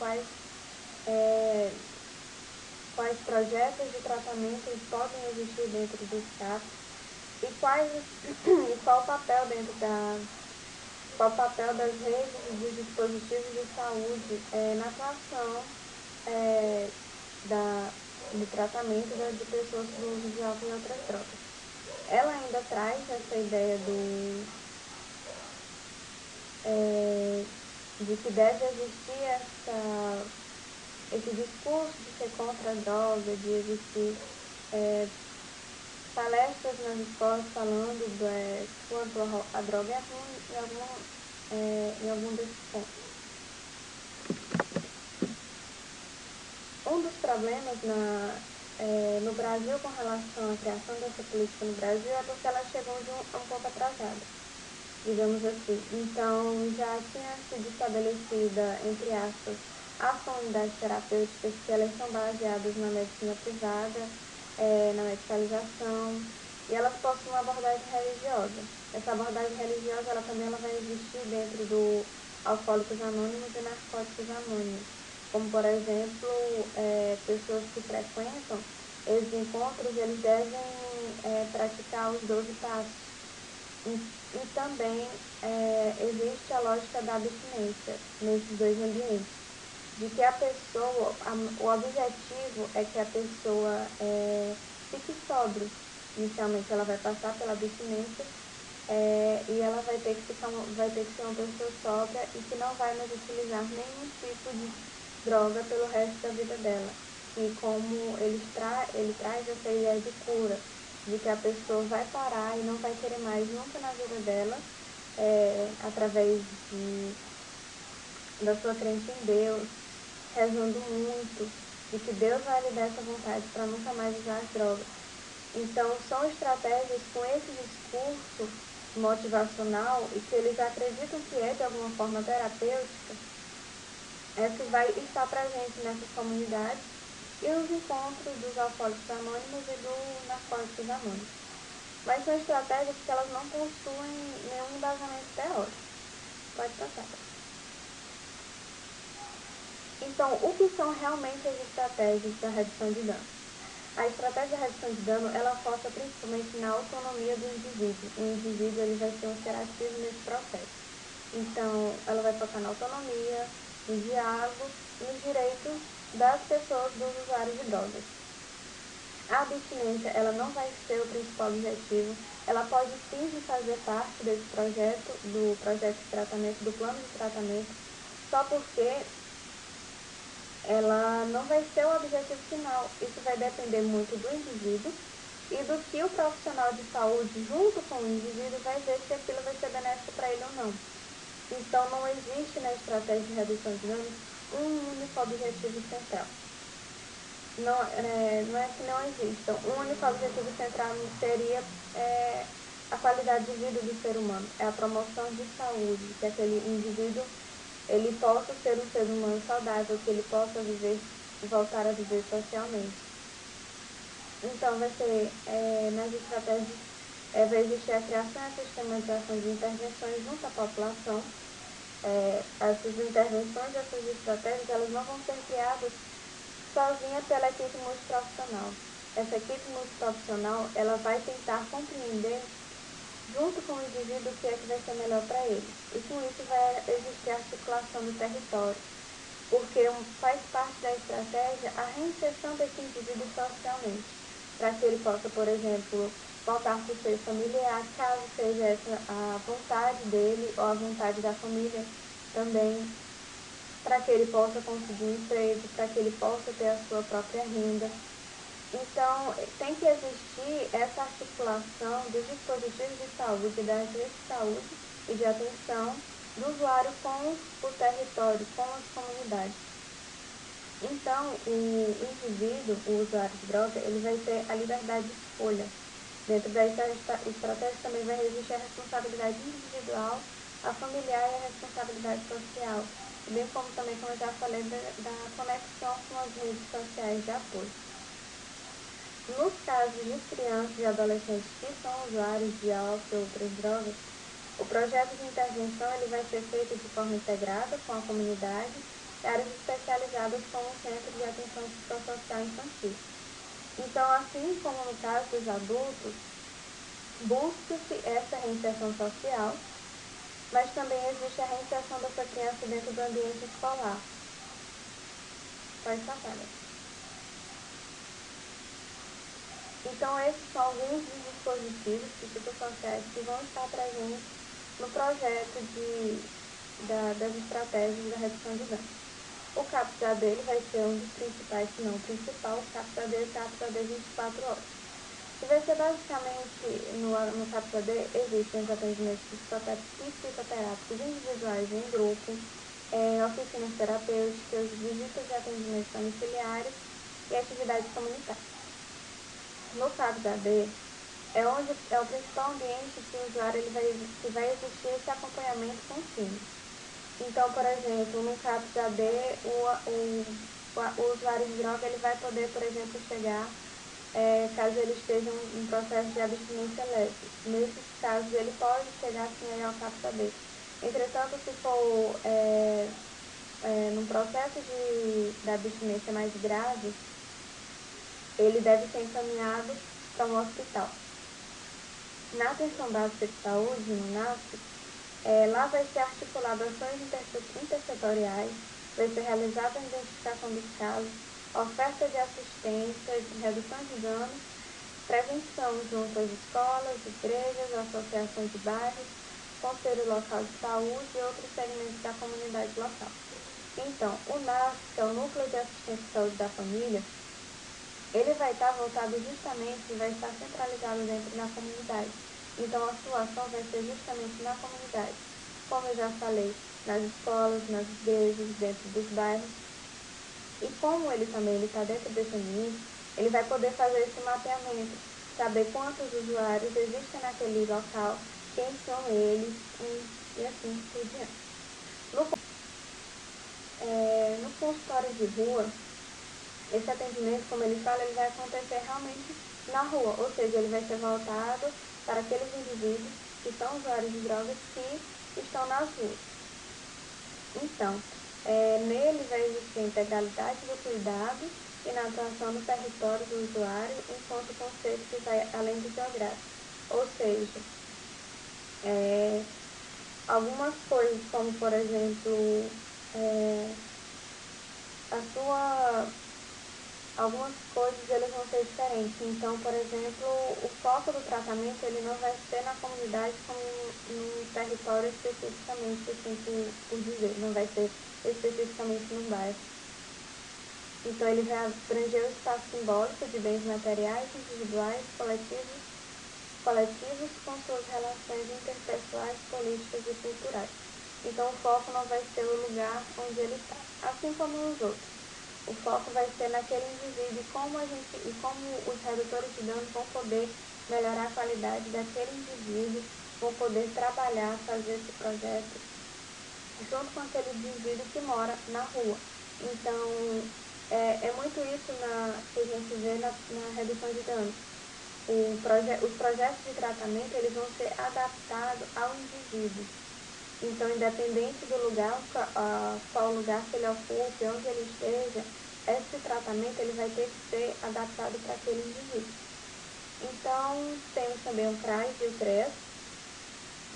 quais projetos de tratamento podem existir dentro dos CAPs e qual o papel qual o papel das redes e dos dispositivos de saúde na atuação do tratamento de pessoas do uso de álcool e outras drogas. Ela ainda traz essa ideia de que deve existir esse discurso de ser contra a droga, de existir palestras nas escolas falando quanto a droga é ruim em algum desses pontos. Um dos problemas no Brasil com relação à criação dessa política no Brasil é porque ela chegou um pouco atrasada, digamos assim. Então, já tinha sido estabelecida, entre aspas, as comunidades terapêuticas, que elas são baseadas na medicina privada, na medicalização, e elas possuem uma abordagem religiosa. Essa abordagem religiosa, ela também vai existir dentro do Alcoólicos Anônimos e Narcóticos Anônimos, como, por exemplo, pessoas que frequentam esses encontros, eles devem praticar os 12 passos. E também existe a lógica da abstinência nesses dois ambientes, de que a pessoa, o objetivo é que a pessoa fique sóbria. Inicialmente ela vai passar pela abstinência e ela vai ter que ser uma pessoa sóbria e que não vai mais utilizar nenhum tipo de droga pelo resto da vida dela. E como ele traz essa ideia de cura, de que a pessoa vai parar e não vai querer mais nunca na vida dela, através da sua crença em Deus, rezando muito, de que Deus vai lhe dar essa vontade para nunca mais usar as drogas. Então, são estratégias com esse discurso motivacional e que eles acreditam que é de alguma forma terapêutica, que vai estar presente nessas comunidades e nos encontros dos alcoólicos anônimos e do narcóticos anônimos. Mas são estratégias que elas não possuem nenhum embasamento teórico. Pode passar. Então, o que são realmente as estratégias da redução de dano? A estratégia de redução de dano, ela foca principalmente na autonomia do indivíduo. O indivíduo ele vai ser um ser ativo nesse processo. Então, ela vai focar na autonomia, no diálogo e nos direitos das pessoas, dos usuários de drogas. A abstinência, ela não vai ser o principal objetivo. Ela pode sim fazer parte desse projeto, do projeto de tratamento, do plano de tratamento, só porque ela não vai ser o objetivo final. Isso vai depender muito do indivíduo e do que o profissional de saúde, junto com o indivíduo, vai ver se aquilo vai ser benéfico para ele ou não. Então, não existe na estratégia de redução de danos um único objetivo central. Não é que não exista. Um único objetivo central seria a qualidade de vida do ser humano, é a promoção de saúde, que aquele indivíduo ele possa ser um ser humano saudável, que ele possa voltar a viver socialmente. Então, vai ser, nas estratégias, vai existir a criação e a sistematização de intervenções junto à população. Essas intervenções, essas estratégias, elas não vão ser criadas sozinha pela equipe multiprofissional. Essa equipe multiprofissional, ela vai tentar compreender junto com o indivíduo o que é que vai ser melhor para ele. E com isso vai existir a articulação do território, porque faz parte da estratégia a reinserção desse indivíduo socialmente, para que ele possa, por exemplo, voltar para o seio familiar, caso seja essa a vontade dele ou a vontade da família também, para que ele possa conseguir um emprego, para que ele possa ter a sua própria renda. Então, tem que existir essa articulação dos dispositivos de saúde, das redes de saúde e de atenção do usuário com o território, com as comunidades. Então, o indivíduo, o usuário de droga, ele vai ter a liberdade de escolha. Dentro da estratégia também vai existir a responsabilidade individual, a familiar e a responsabilidade social, bem como também, como eu já falei, da conexão com as redes sociais de apoio. Nos casos de crianças e adolescentes que são usuários de álcool e outras drogas, O projeto de intervenção ele vai ser feito de forma integrada com a comunidade e áreas especializadas como o Centro de Atenção Psicossocial Infantil. Então, assim como no caso dos adultos, busca-se essa reinserção social, mas também existe a reinserção dessa criança dentro do ambiente escolar. Pode passar, né? Então, esses são alguns dos dispositivos psicossociais que vão estar presentes no projeto das estratégias da redução de danos. O CAPS-AD vai ser um dos principais, se não o principal, o CAPS-AD e o CAPS-AD 24 horas. Que vai ser basicamente, no CAPS-AD, existem os atendimentos psicoterápicos individuais e em grupo, oficinas terapêuticas, visitas de atendimentos domiciliares e atividades comunitárias. No CAPS-AD, onde é o principal ambiente que o usuário que vai existir esse acompanhamento contínuo. Então, por exemplo, no CAPS-AD, o usuário de droga ele vai poder, por exemplo, chegar, caso ele esteja em processo de abstinência leve. Nesses casos, ele pode chegar sim aí ao CAPS-AD. Entretanto, se for num processo da abstinência mais grave, ele deve ser encaminhado para um hospital. Na Atenção Básica de Saúde, no NASP, lá vai ser articulado ações intersetoriais, vai ser realizada a identificação dos casos, oferta de assistência, redução de danos, prevenção junto às escolas, igrejas, associações de bairros, Conselho Local de Saúde e outros segmentos da comunidade local. Então, o NASP, que é o Núcleo de Assistência à Saúde da Família, ele vai estar voltado justamente e vai estar centralizado dentro da comunidade. Então, a sua ação vai ser justamente na comunidade. Como eu já falei, nas escolas, nas igrejas, dentro dos bairros. E como ele também está dentro desse ambiente, ele vai poder fazer esse mapeamento, saber quantos usuários existem naquele local, quem são eles e assim por diante. No consultório de rua, esse atendimento, como ele fala, ele vai acontecer realmente na rua, ou seja, ele vai ser voltado para aqueles indivíduos que são usuários de drogas que estão nas ruas. Então, nele vai existir a integralidade do cuidado e na atuação no território do usuário, enquanto conceito que vai além do geográfico. Ou seja, algumas coisas, como por exemplo, algumas coisas eles vão ser diferentes. Então, por exemplo, o foco do tratamento ele não vai ser na comunidade como no território especificamente, assim por dizer, não vai ser especificamente no bairro. Então, ele vai abranger o espaço simbólico de bens materiais, individuais, coletivos com suas relações interpessoais, políticas e culturais. Então, o foco não vai ser o lugar onde ele está, assim como nos outros. O foco vai ser naquele indivíduo e como os redutores de danos vão poder melhorar a qualidade daquele indivíduo, vão poder trabalhar, fazer esse projeto junto com aquele indivíduo que mora na rua. Então, é muito isso que a gente vê na redução de danos. Os projetos de tratamento eles vão ser adaptados ao indivíduo. Então, independente do lugar, qual lugar que ele ocupe, onde ele esteja, esse tratamento ele vai ter que ser adaptado para aquele indivíduo. Então, temos também o CRAS e o CREAS.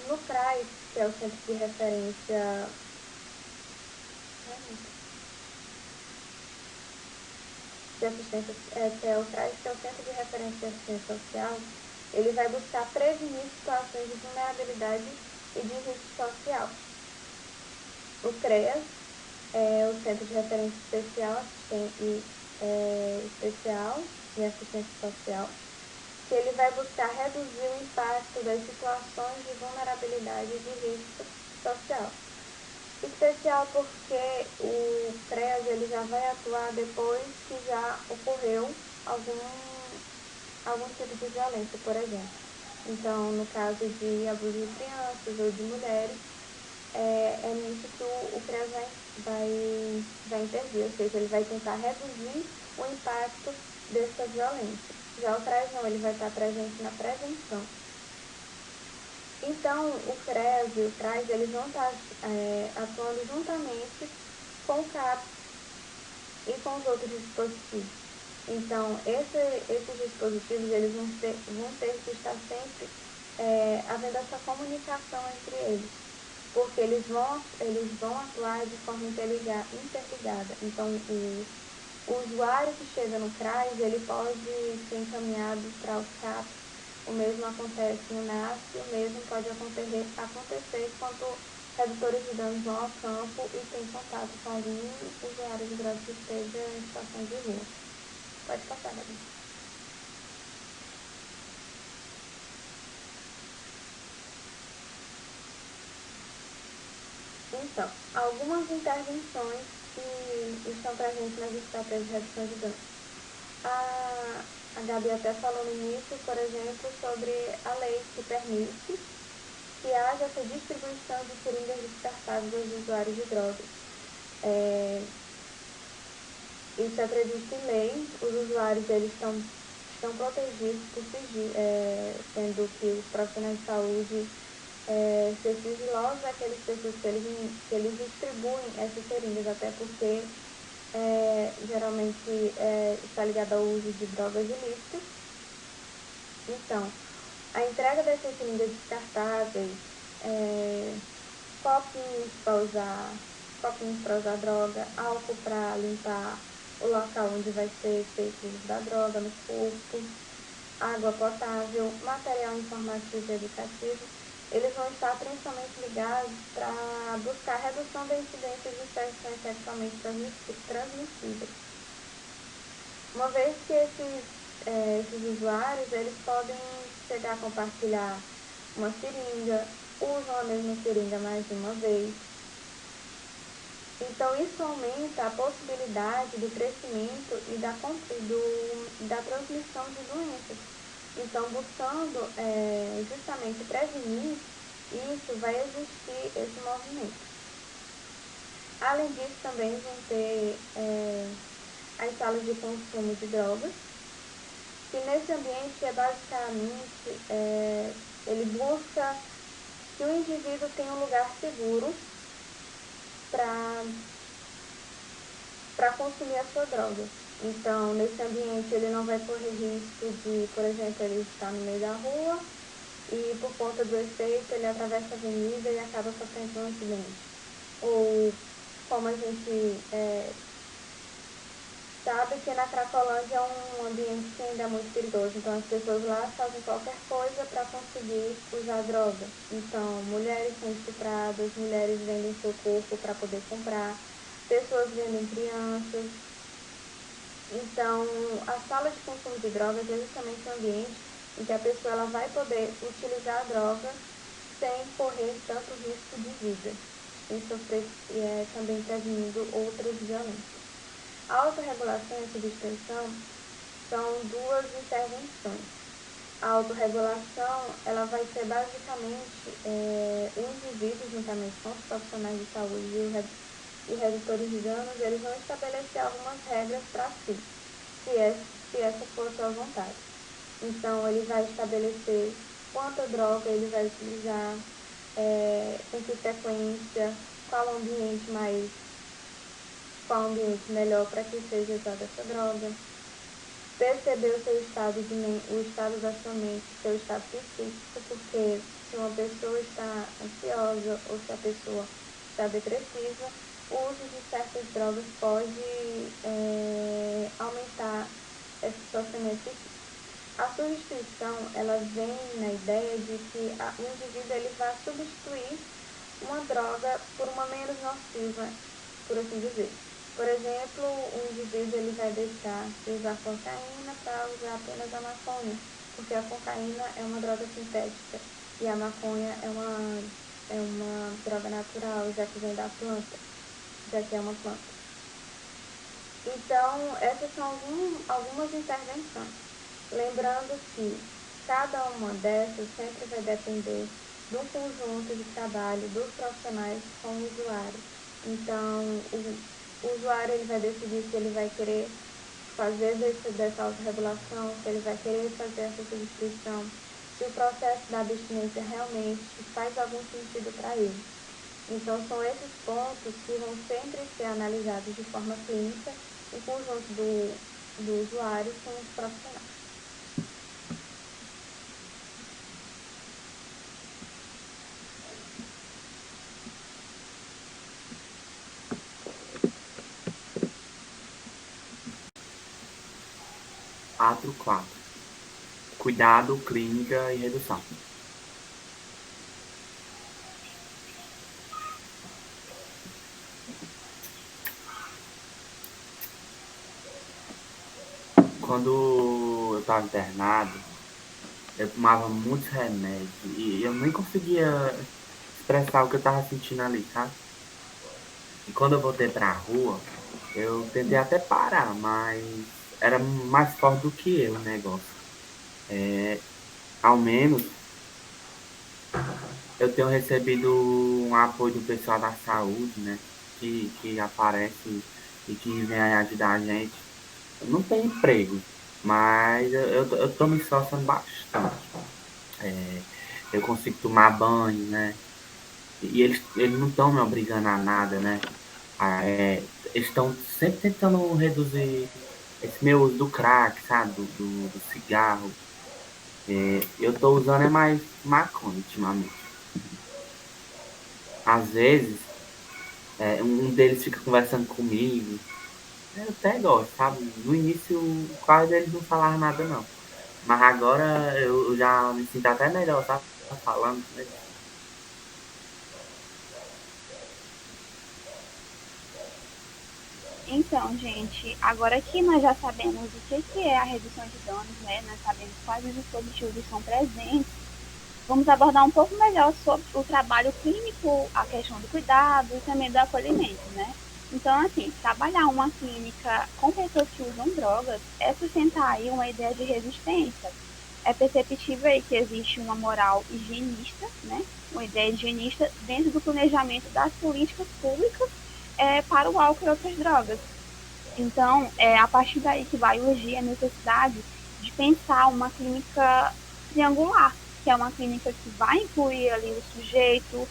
No CRAS, que é o Centro de Referência de Assistência, que é o CRAS, que é o Centro de Referência de Assistência Social, ele vai buscar prevenir situações de vulnerabilidade e de risco social. O CREAS é o Centro de Referência Especial e Assistência Social, que ele vai buscar reduzir o impacto das situações de vulnerabilidade e de risco social. Especial porque o CREAS ele já vai atuar depois que já ocorreu algum tipo de violência, por exemplo. Então, no caso de abuso de crianças ou de mulheres, é nisso que o CREAS vai intervir, ou seja, ele vai tentar reduzir o impacto dessa violência. Já o CREAS não, ele vai estar presente na prevenção. Então, o CREAS e o CRAS, eles vão estar atuando juntamente com o CAPS e com os outros dispositivos. Então, esses dispositivos, eles vão ter que estar sempre havendo essa comunicação entre eles, porque eles vão atuar de forma interligada. Então, o usuário que chega no CRAS, ele pode ser encaminhado para o CAPS, o mesmo acontece no NAS, e o mesmo pode acontecer quando redutores de danos vão ao campo e tem contato com algum usuário de drogas que esteja em situação de rua. Pode passar, Gabi. Então, algumas intervenções que estão presentes nas estratégias de redução de danos. A Gabi até falou no início, por exemplo, sobre a lei que permite que haja essa distribuição de seringas descartáveis aos usuários de drogas. Isso é previsto em lei, os usuários eles estão protegidos por sendo que os profissionais de saúde ser sigilosos aqueles pessoas que eles distribuem essas seringas, até porque geralmente está ligado ao uso de drogas ilícitas. Então, a entrega dessas seringas descartáveis, copinhos para usar droga, álcool para limpar o local onde vai ser feito o uso da droga no corpo, água potável, material informativo e educativo, eles vão estar principalmente ligados para buscar a redução da incidência de infecções sexualmente transmissíveis. Uma vez que esses usuários, eles podem chegar a compartilhar uma seringa, usam a mesma seringa mais de uma vez. Então, isso aumenta a possibilidade do crescimento e da transmissão de doenças. Então, buscando justamente prevenir isso, vai existir esse movimento. Além disso, também vão ter as salas de consumo de drogas, que nesse ambiente é basicamente, ele busca que o indivíduo tenha um lugar seguro para consumir a sua droga. Então, nesse ambiente, ele não vai correr risco de, por exemplo, ele estar no meio da rua e, por conta do efeito, ele atravessa a avenida e acaba sofrendo um acidente. Ou, como a gente sabe que na Cracolândia é um ambiente que ainda é muito perigoso, então as pessoas lá fazem qualquer coisa para conseguir usar droga. Então, mulheres são estupradas, mulheres vendem seu corpo para poder comprar, pessoas vendem crianças. Então, a sala de consumo de drogas é justamente um ambiente em que a pessoa ela vai poder utilizar a droga sem correr tanto risco de vida, sem sofrer também prevenindo outras violências. A autorregulação e a substituição são duas intervenções. A autorregulação ela vai ser basicamente o indivíduo, juntamente com os profissionais de saúde e redutores de danos, eles vão estabelecer algumas regras para si, se essa for a sua vontade. Então, ele vai estabelecer quanta droga ele vai utilizar, com que frequência, qual ambiente melhor para que seja usada essa droga, perceber o estado da sua mente, seu estado psíquico, porque se uma pessoa está ansiosa ou se a pessoa está depressiva, o uso de certas drogas pode aumentar esse sofrimento psíquico. A substituição, ela vem na ideia de que o indivíduo ele vai substituir uma droga por uma menos nociva, por assim dizer. Por exemplo, o indivíduo ele vai deixar de usar cocaína para usar apenas a maconha, porque a cocaína é uma droga sintética e a maconha é uma droga natural, já que vem da planta, já que é uma planta. Então, essas são algumas intervenções. Lembrando que cada uma dessas sempre vai depender do conjunto de trabalho dos profissionais com o usuário. Então, o usuário ele vai decidir se ele vai querer fazer dessa autorregulação, se ele vai querer fazer essa substituição, se o processo da abstinência realmente faz algum sentido para ele. Então, são esses pontos que vão sempre ser analisados de forma clínica, em conjunto do usuário com os profissionais.
Quatro, quatro. Cuidado, clínica e redução. Quando eu estava internado, eu tomava muitos remédios e eu nem conseguia expressar o que eu estava sentindo ali, sabe? E quando eu voltei para a rua, eu tentei até parar, mas era mais forte do que eu o negócio. Ao menos eu tenho recebido um apoio do pessoal da saúde, né? Que aparece e que vem aí ajudar a gente. Eu não tenho emprego, mas eu tô me esforçando bastante. Eu consigo tomar banho, né? E eles não estão me obrigando a nada, né? Eles estão sempre tentando reduzir esse meu uso do crack, sabe? Do cigarro. Eu tô usando é mais maconha ultimamente. Às vezes, um deles fica conversando comigo. Eu até gosto, sabe? No início, quase eles não falavam nada, não. Mas agora eu já me sinto até melhor, sabe? Falando com eles.
Então, gente, agora que nós já sabemos o que é a redução de danos, né? Nós sabemos quais os dispositivos estão presentes. Vamos abordar um pouco melhor sobre o trabalho clínico, a questão do cuidado e também do acolhimento, né? Então, assim, trabalhar uma clínica com pessoas que usam drogas é sustentar aí uma ideia de resistência. É perceptível aí que existe uma moral higienista, né? Uma ideia higienista dentro do planejamento das políticas públicas para o álcool e outras drogas. Então, é a partir daí que vai urgir a necessidade de pensar uma clínica triangular, que é uma clínica que vai incluir ali o sujeito,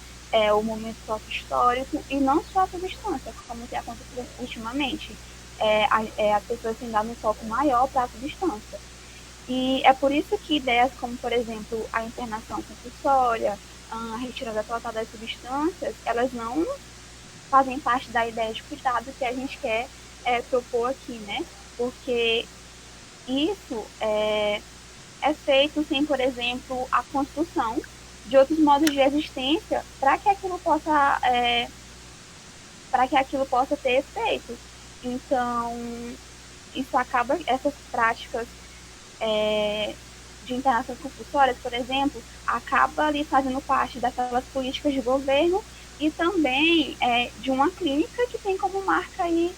o momento sócio-histórico e não só a substância, como tem acontecido ultimamente. As pessoas têm dado um foco maior para a substância. E é por isso que ideias como, por exemplo, a internação compulsória, a retirada total das substâncias, elas não fazem parte da ideia de cuidado que a gente quer propor aqui, né? Porque isso é feito sem, por exemplo, a construção de outros modos de existência para que aquilo possa ter efeito. Então, isso acaba, essas práticas de internações compulsórias, por exemplo, acaba ali fazendo parte daquelas políticas de governo e também de uma clínica que tem como marca aí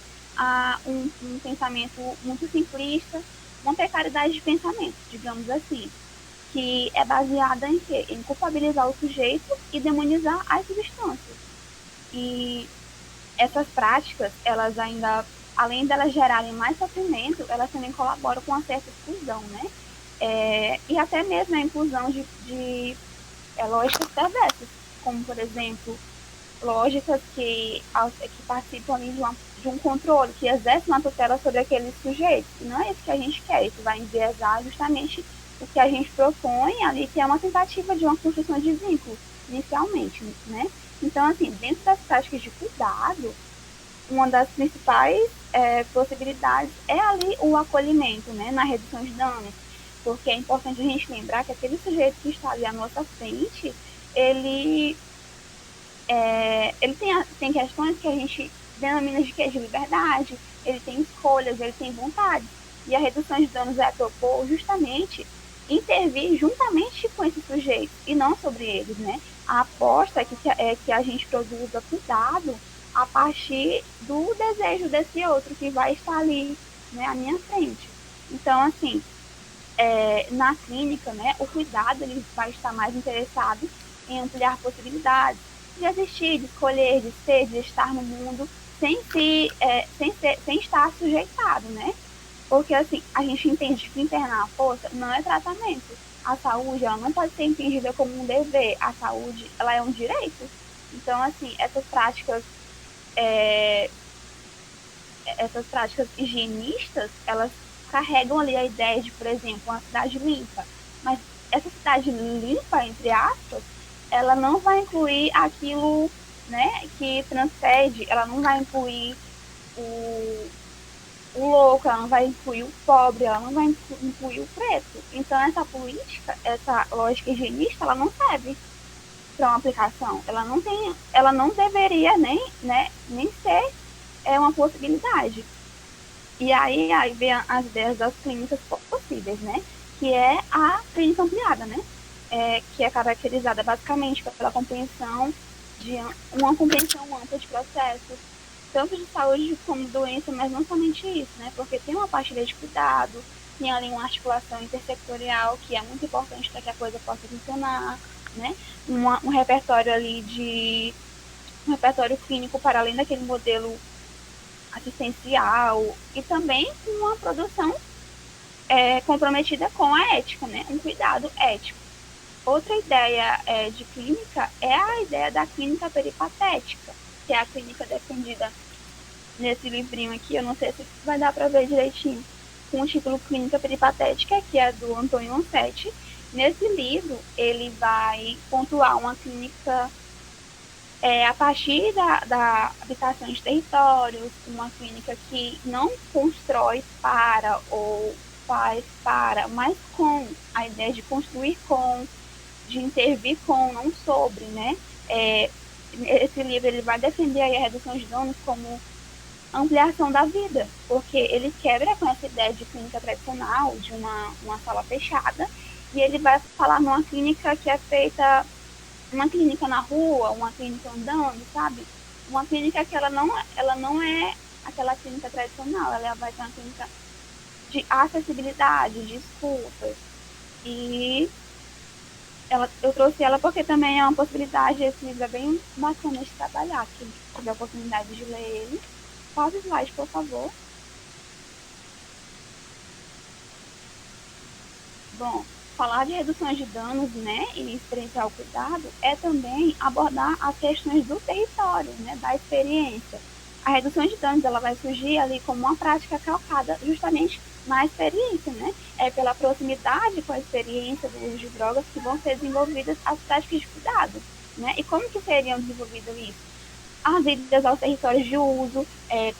um pensamento muito simplista, uma precariedade de pensamento, digamos assim, que é baseada em quê? Em culpabilizar o sujeito e demonizar as substâncias. E essas práticas, elas ainda, além delas gerarem mais sofrimento, elas também colaboram com uma certa exclusão, né? E até mesmo a inclusão de lógicas perversas, como, por exemplo, lógicas que participam ali de um controle, que exerce uma tutela sobre aqueles sujeitos. E não é isso que a gente quer, isso vai enviesar justamente o que a gente propõe ali, que é uma tentativa de uma construção de vínculo, inicialmente, né? Então, assim, dentro das práticas de cuidado, uma das principais possibilidades é ali o acolhimento, né, na redução de danos, porque é importante a gente lembrar que aquele sujeito que está ali à nossa frente, ele tem questões que a gente denomina de que é de liberdade, ele tem escolhas, ele tem vontade. E a redução de danos é propor justamente intervir juntamente com esses sujeitos e não sobre eles, né? A aposta é que a gente produza cuidado a partir do desejo desse outro que vai estar ali, né, à minha frente. Então, assim, na clínica, né, o cuidado ele vai estar mais interessado em ampliar possibilidades de existir, de escolher, de ser, de estar no mundo sem estar sujeitado, né? Porque assim, a gente entende que internar a força não é tratamento. a saúde ela não pode ser entendida como um dever, a saúde ela é um direito. Então, assim, essas práticas higienistas, elas carregam ali a ideia de, por exemplo, uma cidade limpa. Mas essa cidade limpa, entre aspas, ela não vai incluir aquilo, né, que transcende, ela não vai incluir o, o louco, ela não vai incluir o pobre, ela não vai incluir o preto. Então essa política, essa lógica higienista, ela não serve para uma aplicação. Ela não deveria nem ser uma possibilidade. E aí vem as ideias das clínicas possíveis, né? Que é a clínica ampliada, né? Que é caracterizada basicamente pela compreensão de uma compreensão ampla de processos, tanto de saúde como doença, mas não somente isso, né? Porque tem uma partilha de cuidado, tem ali uma articulação intersectorial que é muito importante para que a coisa possa funcionar, né? Um repertório ali de um repertório clínico para além daquele modelo assistencial e também uma produção comprometida com a ética, né? Um cuidado ético. Outra ideia de clínica é a ideia da clínica peripatética, que é a clínica defendida nesse livrinho aqui, eu não sei se vai dar para ver direitinho, com o título Clínica Peripatética, que é do Antônio Ansetti. Nesse livro, ele vai pontuar uma clínica a partir da habitação de territórios, uma clínica que não constrói para ou faz para, mas com a ideia de construir com, de intervir com, não sobre, né? Esse livro ele vai defender aí a redução de danos como ampliação da vida, porque ele quebra com essa ideia de clínica tradicional, de uma sala fechada, e ele vai falar numa clínica que é feita, uma clínica na rua, uma clínica andando, sabe? Uma clínica que ela não é aquela clínica tradicional, ela vai ser uma clínica de acessibilidade, de escutas. E eu trouxe ela porque também é uma possibilidade, esse livro é bem bacana de trabalhar, quem tiver a oportunidade de ler ele. Passa o slide, por favor. Bom, falar de redução de danos, né, e experienciar o cuidado é também abordar as questões do território, né, da experiência. A redução de danos ela vai surgir ali como uma prática calcada justamente na experiência, né? É pela proximidade com a experiência do uso de drogas que vão ser desenvolvidas as práticas de cuidado, né? E como que seriam desenvolvidas isso? As idas aos territórios de uso,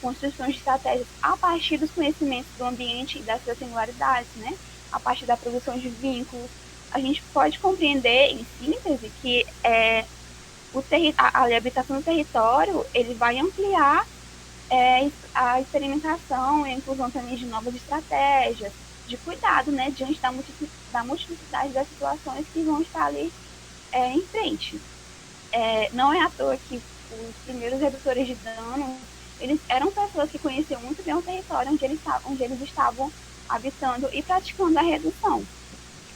construções de estratégias a partir dos conhecimentos do ambiente e das suas singularidades, né? A partir da produção de vínculos. A gente pode compreender, em síntese, que a habitação do território ele vai ampliar a experimentação e a inclusão também de novas estratégias de cuidado, né, diante da multiplicidade das situações que vão estar ali em frente. Não é à toa que os primeiros redutores de dano, eles eram pessoas que conheciam muito bem o território onde eles estavam habitando e praticando a redução,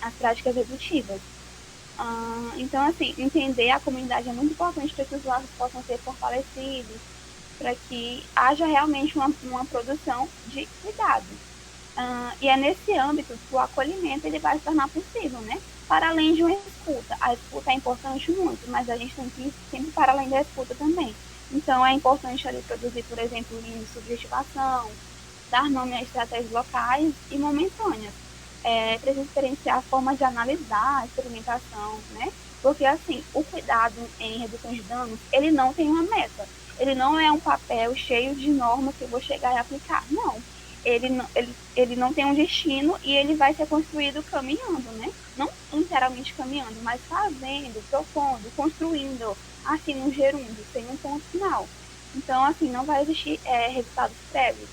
as práticas redutivas. Então, assim, entender a comunidade é muito importante para que os laços possam ser fortalecidos, para que haja realmente uma produção de cuidado. E é nesse âmbito que o acolhimento ele vai se tornar possível, né? Para além de uma escuta. A escuta é importante muito, mas a gente tem que ir sempre para além da escuta também. Então, é importante ali produzir, por exemplo, linhas de subjetivação, dar nome a estratégias locais e momentâneas. Precisa experienciar a forma de analisar a experimentação, né? Porque, assim, o cuidado em redução de danos, ele não tem uma meta. Ele não é um papel cheio de normas que eu vou chegar e aplicar. Não. Ele não tem um destino e ele vai ser construído caminhando, né? Não literalmente caminhando, mas fazendo, propondo, construindo, assim, no gerúndio, sem um ponto final. Então, assim, não vai existir resultados prévios.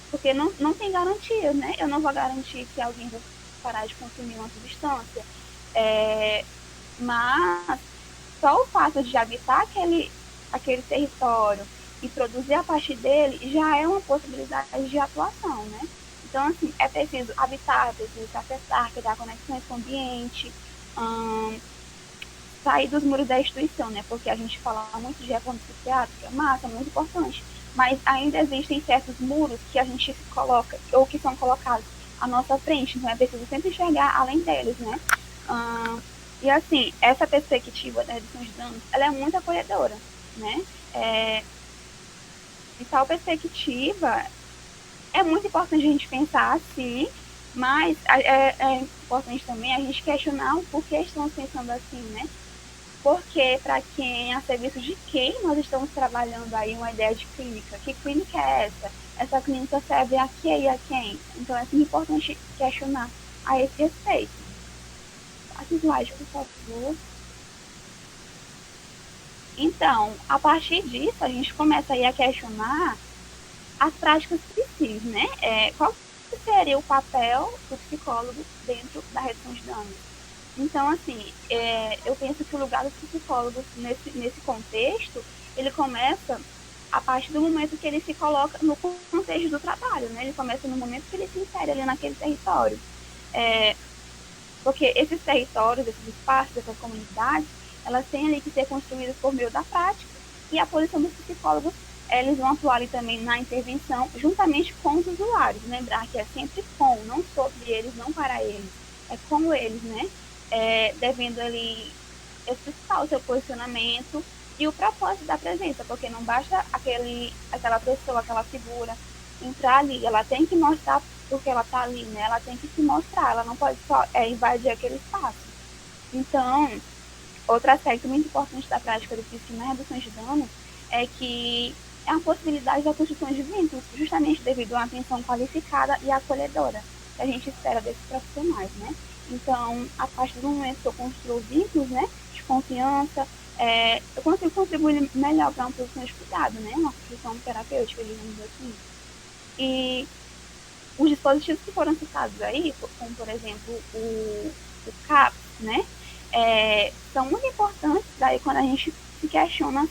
Porque não tem garantia, né? Eu não vou garantir que alguém vai parar de consumir uma substância. Mas só o fato de habitar aquele território e produzir a partir dele já é uma possibilidade de atuação, né? Então, assim, é preciso habitar, é preciso se acessar, criar conexões com o ambiente, sair dos muros da instituição, né? Porque a gente fala muito de reforma psiquiátrica, massa, muito importante, mas ainda existem certos muros que a gente coloca, ou que são colocados à nossa frente, então é preciso sempre enxergar além deles, né? E assim, essa perspectiva da redução de danos, ela é muito acolhedora, né? E tal perspectiva é muito importante a gente pensar assim, mas é importante também a gente questionar o porquê estamos pensando assim, né? Porque para quem, a serviço de quem nós estamos trabalhando aí uma ideia de clínica? Que clínica é essa? Essa clínica serve a quem e a quem? Então é assim, importante questionar a esse respeito. Passe slide, por favor. Então, a partir disso, a gente começa aí a questionar as práticas psis, né? Qual seria o papel do psicólogo dentro da redução de danos? Então, assim, eu penso que o lugar do psicólogo nesse contexto, ele começa a partir do momento que ele se coloca no contexto do trabalho, né? Ele começa no momento que ele se insere ali naquele território. Porque esses territórios, esses espaços, essas comunidades, elas têm ali que ser construídas por meio da prática e a posição dos psicólogos, eles vão atuar ali também na intervenção juntamente com os usuários. Lembrar que é sempre com, não sobre eles, não para eles, é com eles, né? Devendo ali explicitar o seu posicionamento e o propósito da presença, porque não basta aquela pessoa, aquela figura entrar ali, ela tem que mostrar porque ela está ali, né? Ela tem que se mostrar, ela não pode só invadir aquele espaço. Então, outro aspecto muito importante da prática do PSIC na redução de danos é que é a possibilidade da construção de vínculos, justamente devido a uma atenção qualificada e acolhedora que a gente espera desses profissionais, né? Então, a partir do momento que eu construo vínculos, né, de confiança, eu consigo contribuir melhor para uma produção de cuidado, né, uma construção terapêutica, digamos assim. E os dispositivos que foram citados aí, como por exemplo o CAPS, né, são muito importantes daí quando a gente se questiona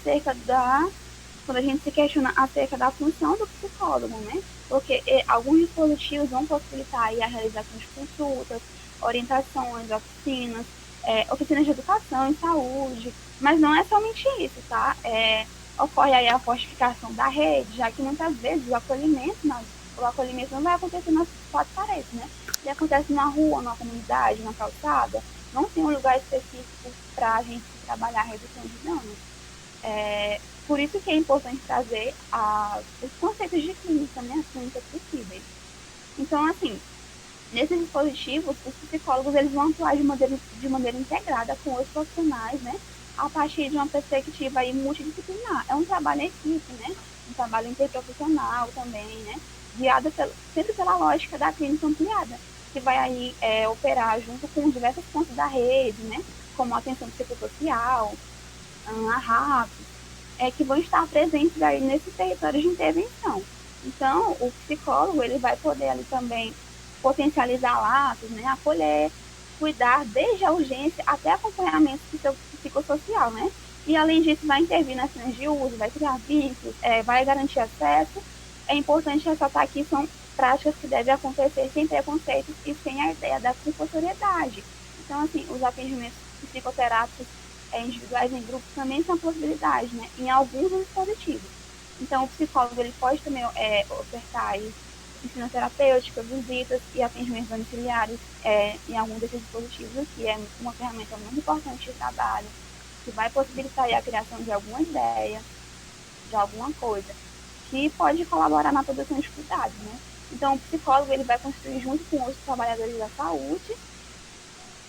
acerca da função do psicólogo, né? Porque alguns dispositivos vão possibilitar aí a realização de consultas, orientações, oficinas de educação e saúde, mas não é somente isso, tá? Ocorre aí a fortificação da rede, já que muitas vezes o acolhimento não vai acontecer nas quatro paredes, né? Ele acontece numa rua, numa comunidade, na calçada, não tem um lugar específico para a gente trabalhar a redução de danos. Por isso que é importante trazer os conceitos de clínica, né? As clínicas possíveis. Então, assim, nesses dispositivos, os psicólogos eles vão atuar de maneira integrada com os profissionais, né? A partir de uma perspectiva aí multidisciplinar. É um trabalho em equipe, né? Um trabalho interprofissional também, né? Guiado sempre pela lógica da clínica ampliada, que vai aí operar junto com diversos pontos da rede, né? Como a atenção psicossocial, a RAP, que vão estar presentes aí nesse território de intervenção. Então, o psicólogo ele vai poder ali também potencializar laços, né, acolher, cuidar desde a urgência até acompanhamento psicossocial, né? E além disso, vai intervir nas cenas de uso, vai criar vínculos, vai garantir acesso. É importante ressaltar que são práticas que devem acontecer sem preconceitos e sem a ideia da psicossoriedade. Então, assim, os atendimentos psicoterápicos individuais em grupos também são possibilidades, né? Em alguns dispositivos. Então, o psicólogo ele pode também ofertar ensino terapêutico, visitas e atendimentos domiciliares em algum desses dispositivos, que é uma ferramenta muito importante de trabalho, que vai possibilitar a criação de alguma ideia, de alguma coisa, que pode colaborar na produção de cuidados, né? Então, o psicólogo ele vai construir junto com os trabalhadores da saúde,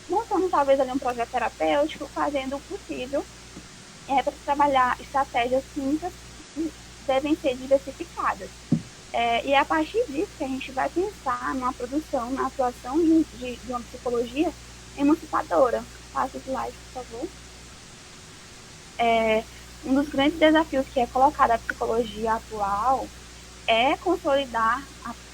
montando talvez ali um projeto terapêutico, fazendo o possível para trabalhar estratégias clínicas que devem ser diversificadas. E é a partir disso que a gente vai pensar na produção, na atuação de uma psicologia emancipadora. Passa o slide, por favor. Um dos grandes desafios que é colocado à psicologia atual é consolidar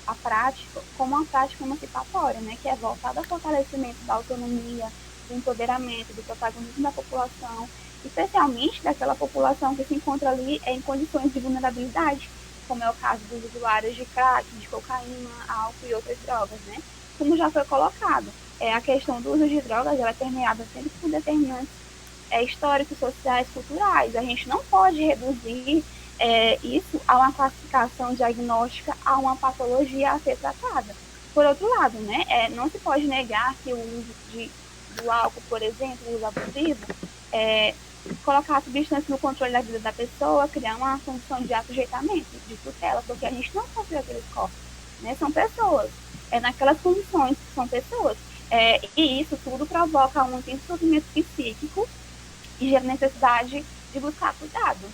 a prática como uma prática emancipatória, né, que é voltada ao fortalecimento da autonomia, do empoderamento, do protagonismo da população, especialmente daquela população que se encontra ali em condições de vulnerabilidade, como é o caso dos usuários de crack, de cocaína, álcool e outras drogas, né? Como já foi colocado, a questão do uso de drogas ela é permeada sempre por determinantes históricos, sociais, culturais. A gente não pode reduzir isso a uma classificação diagnóstica, a uma patologia a ser tratada. por outro lado, né, não se pode negar que o uso do álcool, por exemplo, o uso abusivo, colocar a substância no controle da vida da pessoa, criar uma condição de assujeitamento, de tutela, porque a gente não construiu aqueles corpos, né? São pessoas. Naquelas condições, são pessoas. E isso tudo provoca um intenso sofrimento psíquico e gera necessidade de buscar cuidado.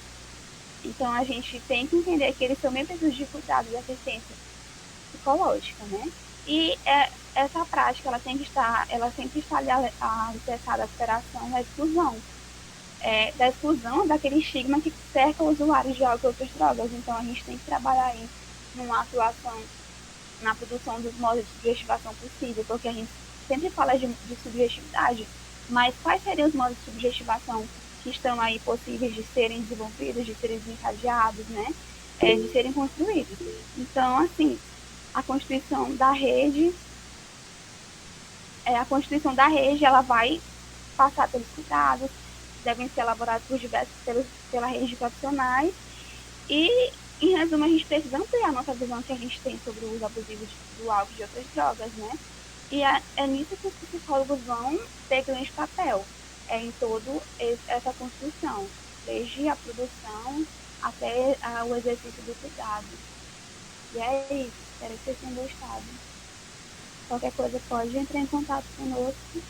Então, a gente tem que entender que eles também precisam de cuidado e assistência psicológica, né? E essa prática, ela sempre está ali alicerçada à superação da exclusão daquele estigma que cerca o usuário de álcool e outras drogas. Então, a gente tem que trabalhar aí numa atuação na produção dos modos de subjetivação possível, porque a gente sempre fala de subjetividade, mas quais seriam os modos de subjetivação que estão aí possíveis de serem desenvolvidos, de serem desencadeados, né? De serem construídos. Então, assim, a constituição da rede, ela vai passar pelos cuidados, devem ser elaborados pela rede de profissionais e, em resumo, a gente precisa ampliar a nossa visão que a gente tem sobre o uso abusivo do álcool e de outras drogas, né? E é nisso que os psicólogos vão ter grande papel, em toda essa construção, desde a produção até o exercício do cuidado. E é isso, espero que vocês tenham gostado. Qualquer coisa pode entrar em contato conosco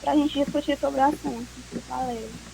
para a gente discutir sobre o assunto. Valeu!